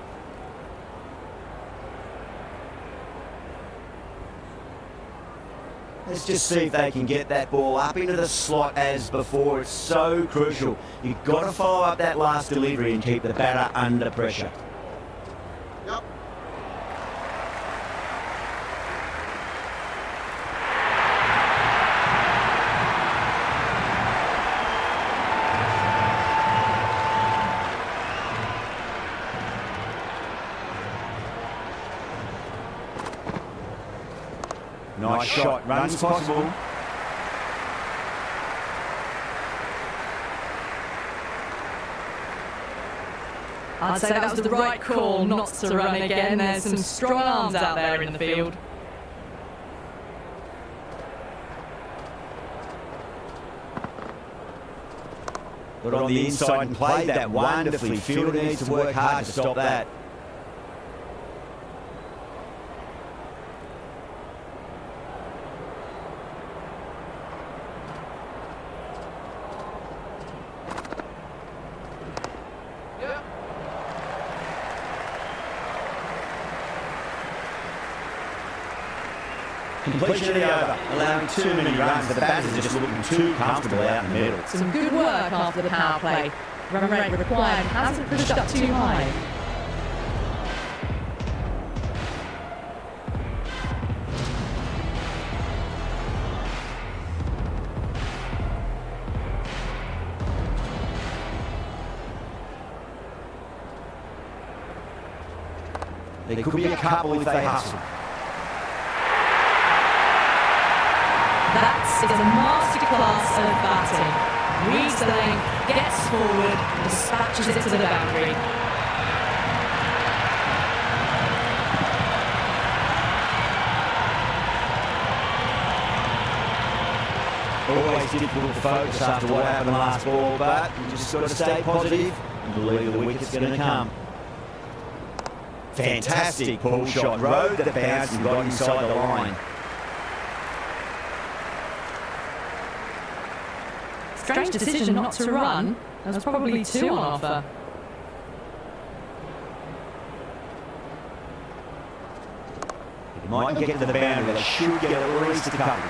Let's just see if they can get that ball up into the slot as before. It's so crucial. You've got to follow up that last delivery and keep the batter under pressure. Yep. Nice shot. Runs possible. I'd say that was the right call not to run again. There's some strong arms out there in the field. Got on the inside and played that wonderfully. Fielder needs to work hard to stop that. Completion of the over, allowing too many runs. The batters are just looking too comfortable out in the middle. Some good work after the power play. Run rate required hasn't pushed up too high. There could be a couple if they hustle. That is a masterclass of batting. Reads the length, gets forward, dispatches it to the boundary. Always difficult to focus after what happened last ball, but you just got to stay positive and believe the wicket's going to come. Fantastic pull shot. Rode the bounce and got inside the line. Strange decision not to run. There was probably two on offer. It might get to the boundary. They should get at least a couple.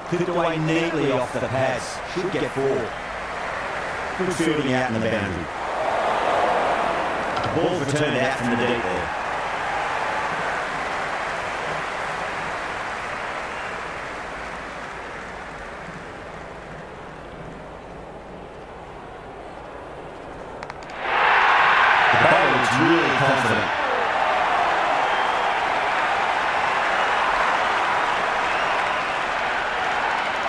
Clipped away neatly off the pads. Should get four. Good fielding out in the boundary. The ball's returned out from the deep there. The bowler looks really confident.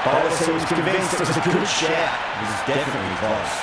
Bowler seems convinced it was a good shout. This is definitely close.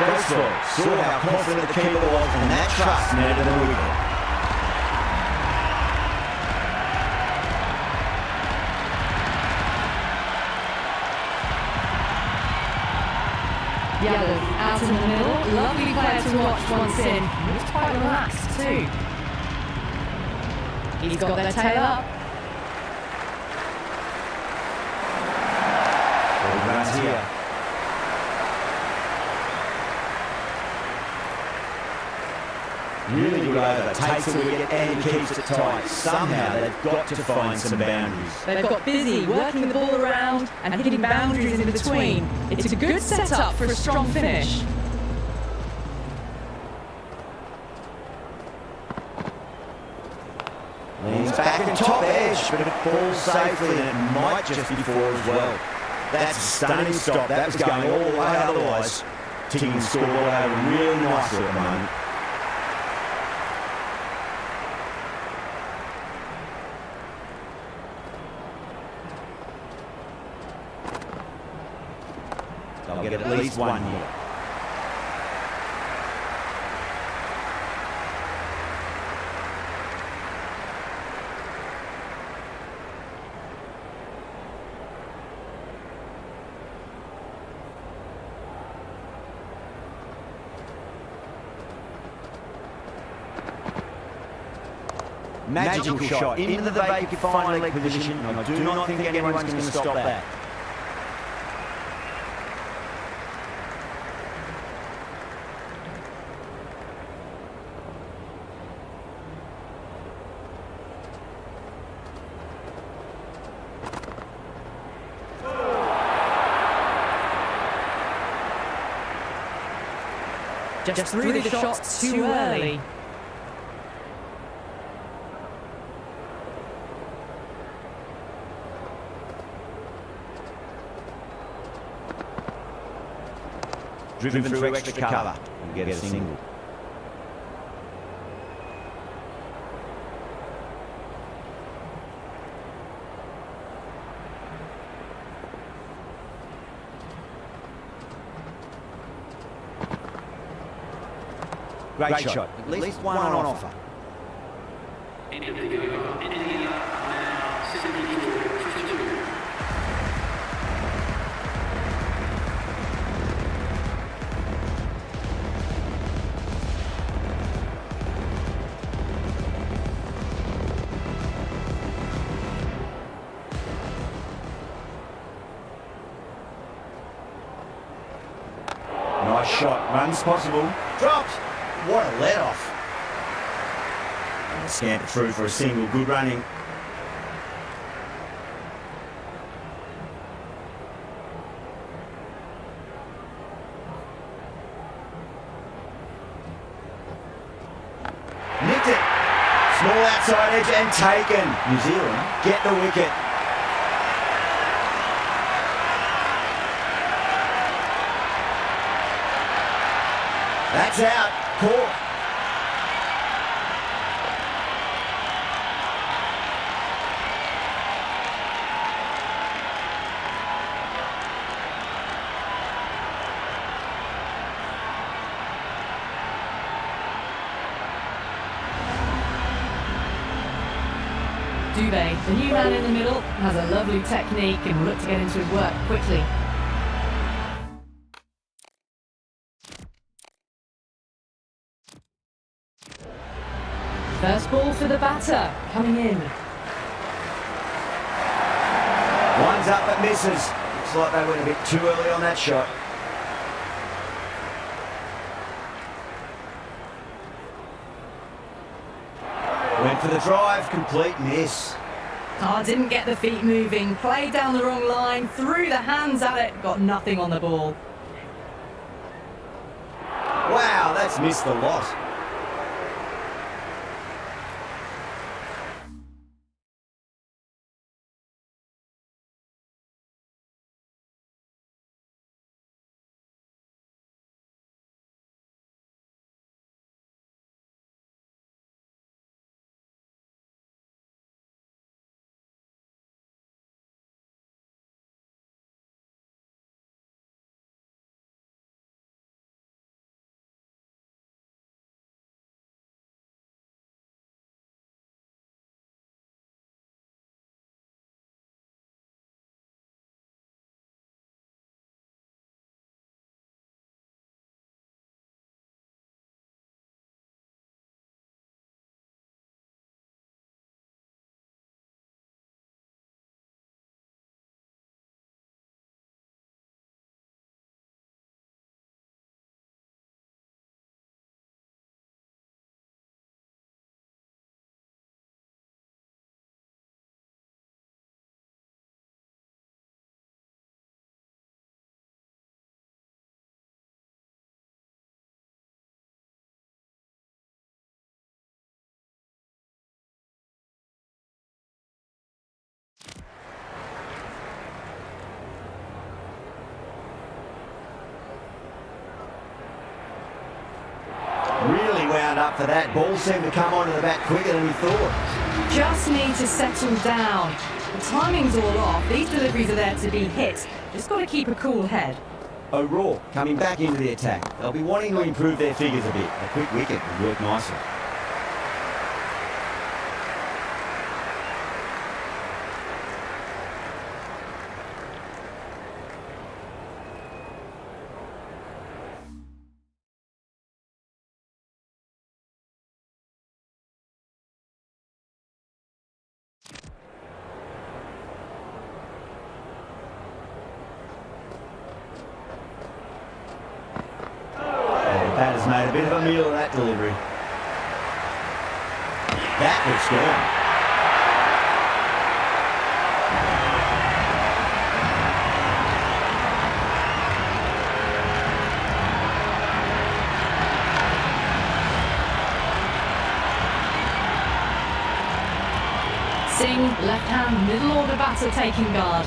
Bracewell saw how confident the keeper was, and that trust netted the wicket. Yellow out in the middle. Lovely player to watch once in. Looks quite relaxed too. He's got their tail up. Ball runs here. Really good over. Takes a wicket and keeps it tight. Somehow they've got to find some boundaries. They've got busy working the ball around and hitting boundaries in between. It's a good setup for a strong finish. Leans back and top edge, but it falls safely and it might just be four as well. That's a stunning stop. That was going all the way otherwise. Ticking scoreboard over really nicely at the moment. They'll get at least one here. Magical shot into the vacant final leg position, and I do not think anyone's going to stop that. Just threw the shots too early. Driven through extra cover and get a single. Great shot. At least one on offer. Nice shot. Runs possible. Dropped. What a let-off. And a scamper through for a single. Good running. Nicked it. Small outside edge and taken. New Zealand get the wicket. That's out. Caught. Dubé, the new man in the middle, has a lovely technique and will look to get into his work quickly. First ball for the batter, coming in. One's up but misses. Looks like they went a bit too early on that shot. Went for the drive, complete miss. Oh, didn't get the feet moving, played down the wrong line, threw the hands at it, got nothing on the ball. Wow, that's missed the lot. for that. Ball seemed to come onto the bat quicker than he thought. Just need to settle down. The timing's all off. These deliveries are there to be hit. Just got to keep a cool head. O'Rourke coming back into the attack. They'll be wanting to improve their figures a bit. A quick wicket would work nicely. Batter's made a bit of a meal of that delivery. That looks gone. Singh, left-hand middle order batter taking guard.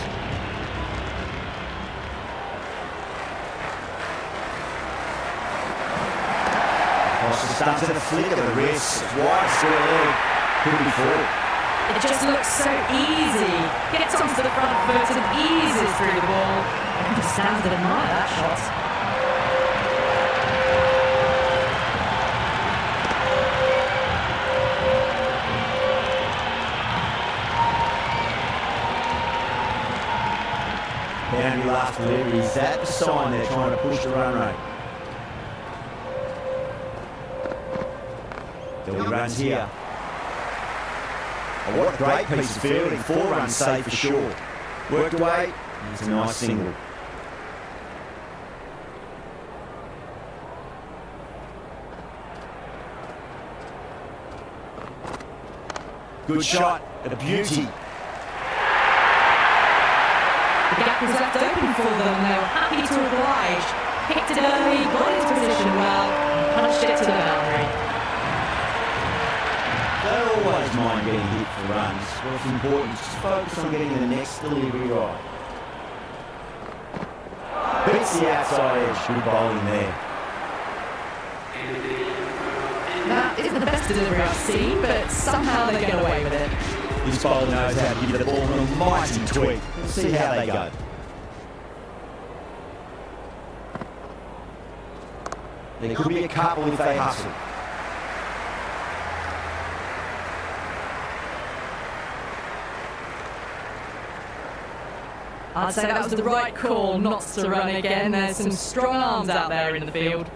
Stumps at a flick of the wrist. It's wide, square leg. Couldn't be four. It just looks so easy. Gets onto the front foot and eases through the ball. I can just stand and admire that shot. Boundary last delivery. Is that the sign they're trying to push the run rate? There'll be runs here. Oh, what a great piece of fielding. 4 runs safe for sure. Worked away. It's a nice single. Good shot. A beauty. The gap was left open for them. They were happy to oblige. Picked it early, got into position well, and punched it to the boundary. Don't always mind getting hit for runs. What's important is just focus on getting the next delivery right. Beats the outside edge. Good bowling there. That isn't the best delivery I've seen, but somehow they get away with it. This bowler knows how to give the ball an almighty tweak. Let's see how they go. There could be a couple if they hustle. I'd say that was the right call not to run again. There's some strong arms out there in the field.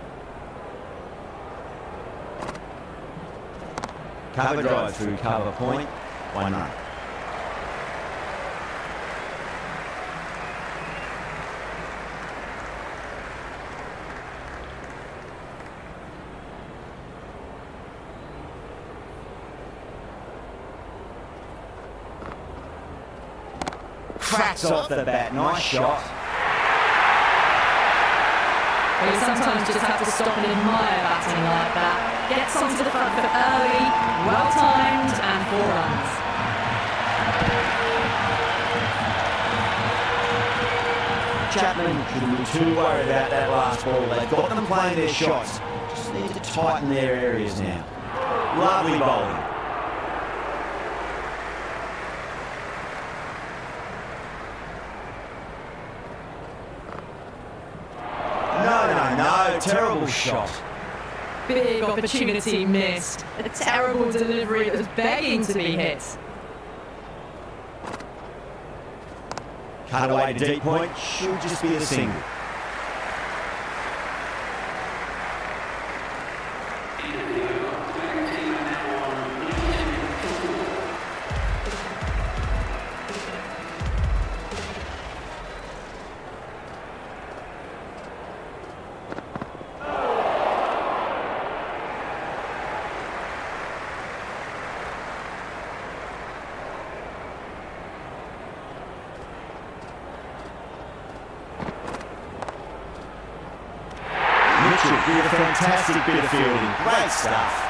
Cover drive through cover point. 1 run. Cracks off the bat. Nice shot. Well, you sometimes just have to stop and admire batting like that. Gets onto the front foot early, well timed, and 4 runs. Chapman shouldn't be too worried about that last ball. They've got them playing their shots. Just need to tighten their areas now. Lovely bowling. No, terrible shot. Big opportunity missed. A terrible delivery that was begging to be hit. Cut away to deep point. Should just be a single. With a fantastic bit of fielding. Great stuff.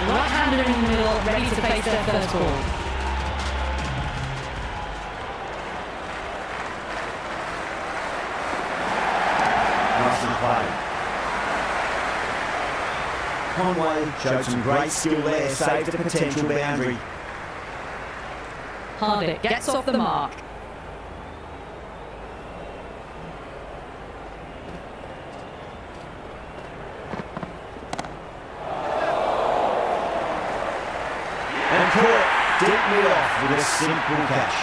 Right-hand left-hander in the middle, ready to face their first ball. Nicely played. Conway showed some great skill there, saved a potential boundary. Hardick gets off the mark. And caught deep mid-off with a simple catch.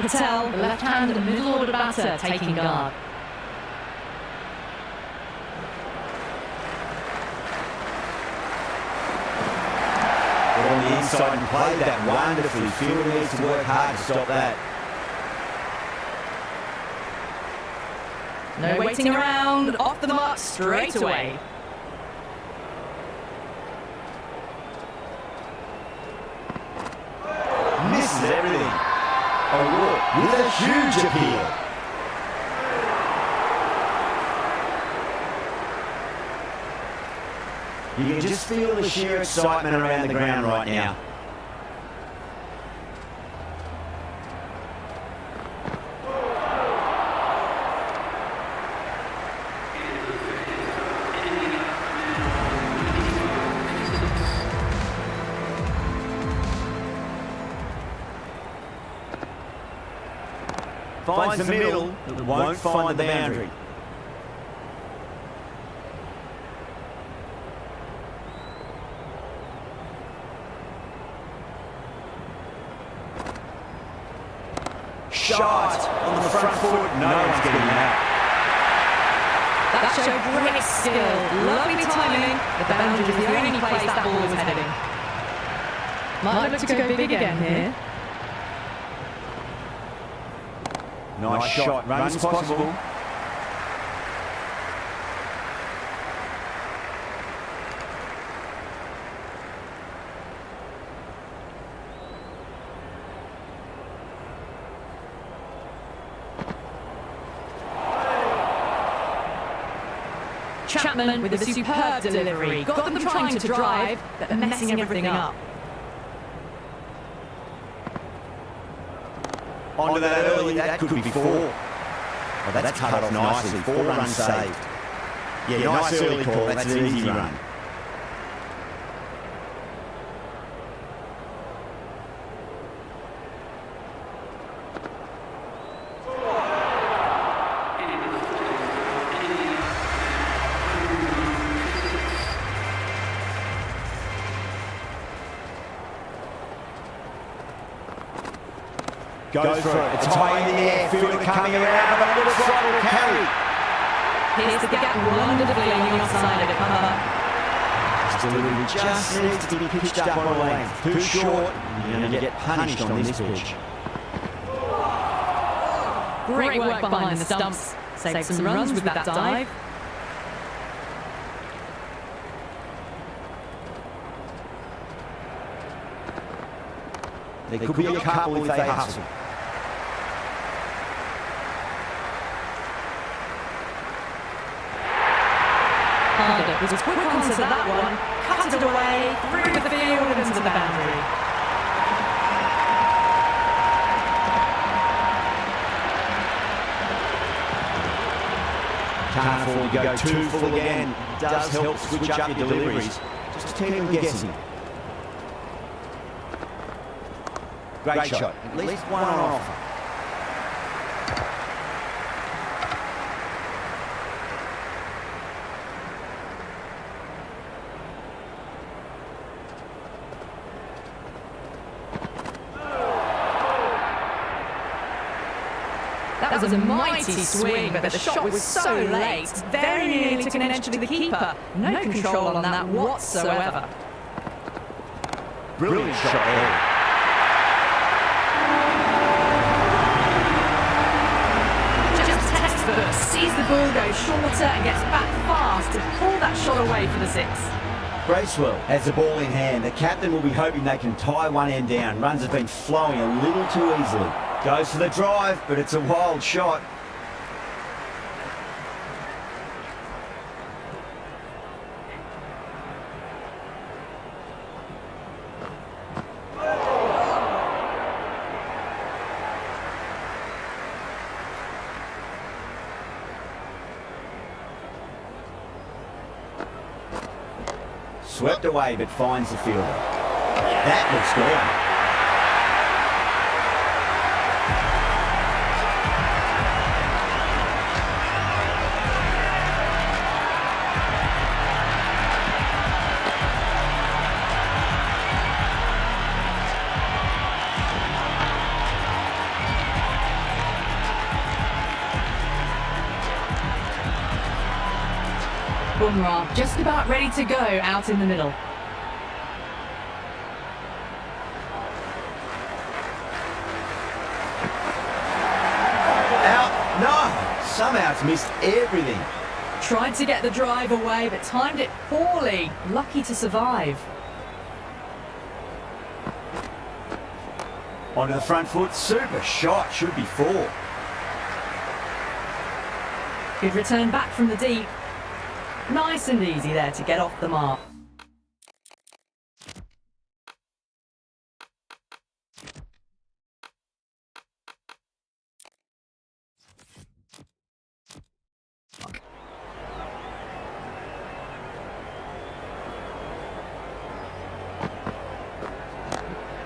Patel, the left-hand and middle-order batter, taking guard. But on the inside and played that wonderfully. Fielder needs to work hard to stop that. No waiting around, off the mark straight away. Misses everything. A walk with a huge appeal. You can just feel the sheer excitement around the ground right now. Finds the middle, but won't find the boundary. Shot on the front foot. No one's getting that. That showed great skill, lovely timing. The boundary was the only place that ball was heading. Might look to go big again here. Nice shot, runs possible. Chapman with a superb delivery, got them trying to drive, but messing everything up. Onto that early, that could be 4. Oh, that's cut off nicely, 4 runs saved. Yeah, nice early call, that's an easy run. Goes for it. It's high in the air. Fielder coming around, but a little throttle carry. Here's the gap wonderfully on the offside of the cover. His delivery just needs to be pitched up on a length. Too short, you're going to get punished on this pitch. Great work behind the stumps. Saved some runs with that dive. There could be a couple if they hustle. Hardick was quick onto that one, cut it away, through the field and into the boundary. Can't afford to go too full again. It does help switch up your deliveries. Just keep them guessing. Great shot. At least one on offer. That was a mighty swing, but the shot was so late, very nearly took an edge to the keeper. No control on that whatsoever. Brilliant shot there. Just textbook, sees the ball go shorter and gets back fast to pull that shot away for the 6. Bracewell has the ball in hand. The captain will be hoping they can tie one end down. Runs have been flowing a little too easily. Goes for the drive, but it's a wild shot. Swept away, but finds the fielder. That looks good. Bumrah just about ready to go out in the middle. Out. No! Somehow it's missed everything. Tried to get the drive away, but timed it poorly. Lucky to survive. Onto the front foot. Super shot. Should be 4. Good return back from the deep. Nice and easy there to get off the mark.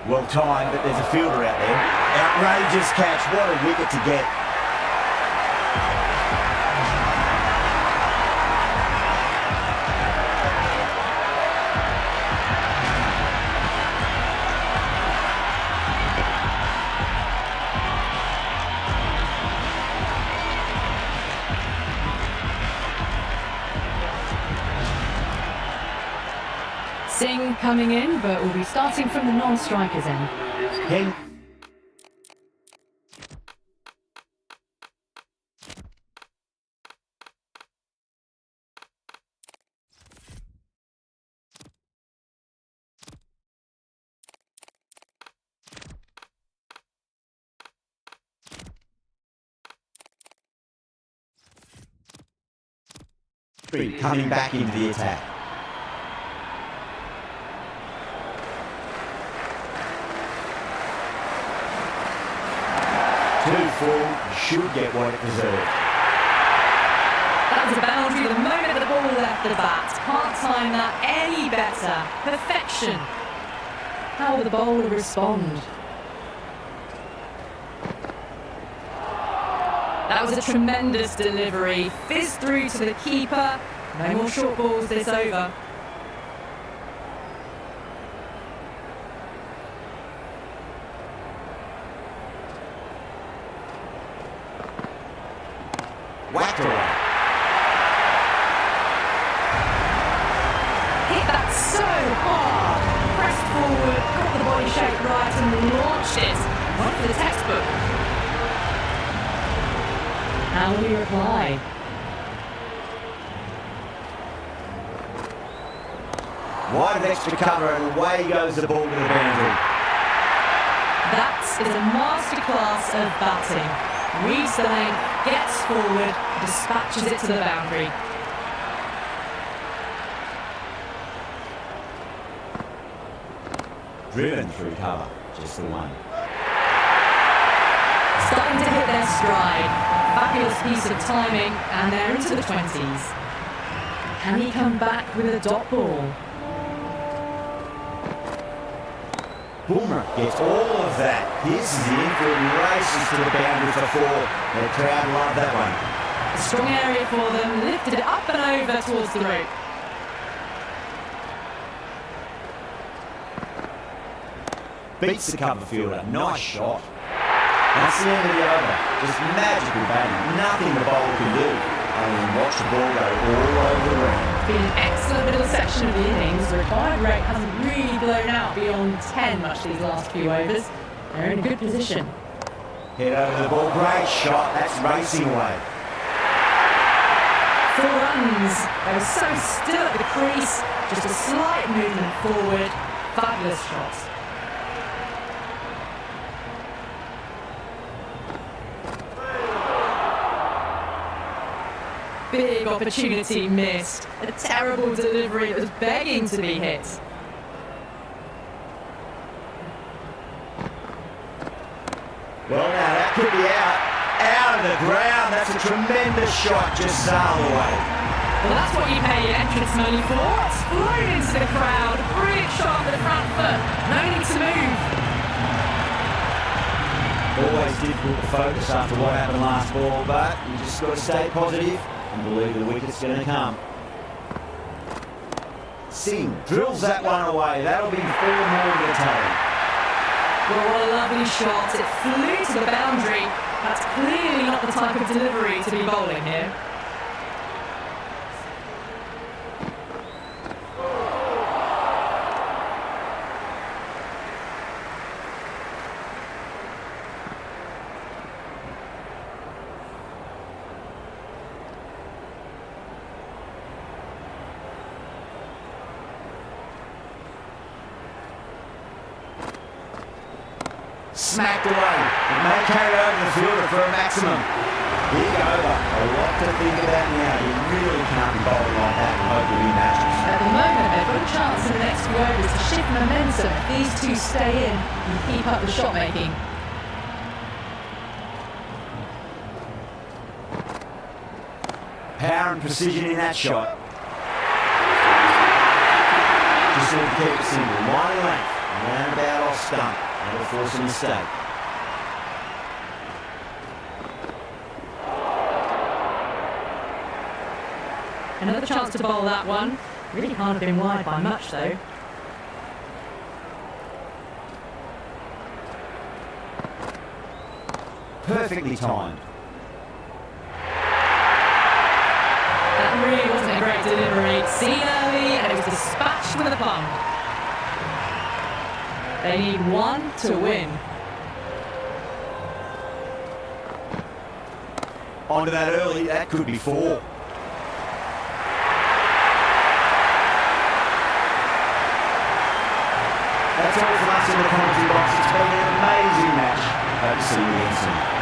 Well timed, but there's a fielder out there. Outrageous catch. What a wicket to get. Singh coming in, but will be starting from the non-strikers end. Hen. Coming back into the attack. Should get what it deserved. That was a boundary the moment the ball left the bat. Can't time that any better. Perfection. How will the bowler respond? That was a tremendous delivery. Fizzed through to the keeper. No more short balls this over. Whacked away. Hit that so hard. Pressed forward, got the body shape right and launched it. One for the textbook. How will he reply? Wide of extra cover and away goes the ball to the boundary. That is a masterclass of batting. Reads the lane, gets forward, dispatches it to the boundary. Driven through cover, just the one. Starting to hit their stride. Fabulous piece of timing, and they're into the 20s. Can he come back with a dot ball? Boomer gets all of that. This is the infield and races to the boundary for 4. The crowd love that one. A strong area for them, lifted it up and over towards the rope. Beats the cover fielder. Nice shot. That's the end of the over. Just magical batting. Nothing the bowler can do. And watch the ball go all over the ground. been an excellent middle section of the innings. The required rate hasn't really blown out beyond 10 much these last few overs. They're in a good position. Head over the ball, great shot, that's racing away. 4 runs. They were so still at the crease, just a slight movement forward. Fabulous shots. Big opportunity missed. A terrible delivery that was begging to be hit. Well, now that could be out of the ground. That's a tremendous shot, just sailed away. Well, that's what you pay your entrance money for. It's flown into the crowd. Brilliant shot off the front foot. No need to move. Always difficult to focus after what happened last ball, but you just got to stay positive and believe the wicket's going to come. Singh drills that one away. That'll be 4 more to the tally. Well, what a lovely shot. It flew to the boundary. That's clearly not the type of delivery to be bowling here. Smacked away. It may carry over the fielder for a maximum. Big over. A lot to think about now. You really can't be bowling like that and hope to win matches. At the moment, they've got a chance in the next few overs to shift momentum if these two stay in and keep up the shot making. Power and precision in that shot. Just need to keep it simple. Line length. Round about off stump. That'll force a mistake. Another chance to bowl that one. Really can't have been wide by much though. Perfectly timed. That really wasn't a great delivery. Seen early and it was dispatched with a plum. They need 1 to win. Onto that early, that could be 4. That's all from us in the commentary box. It's been an amazing match. Hope to see you again soon.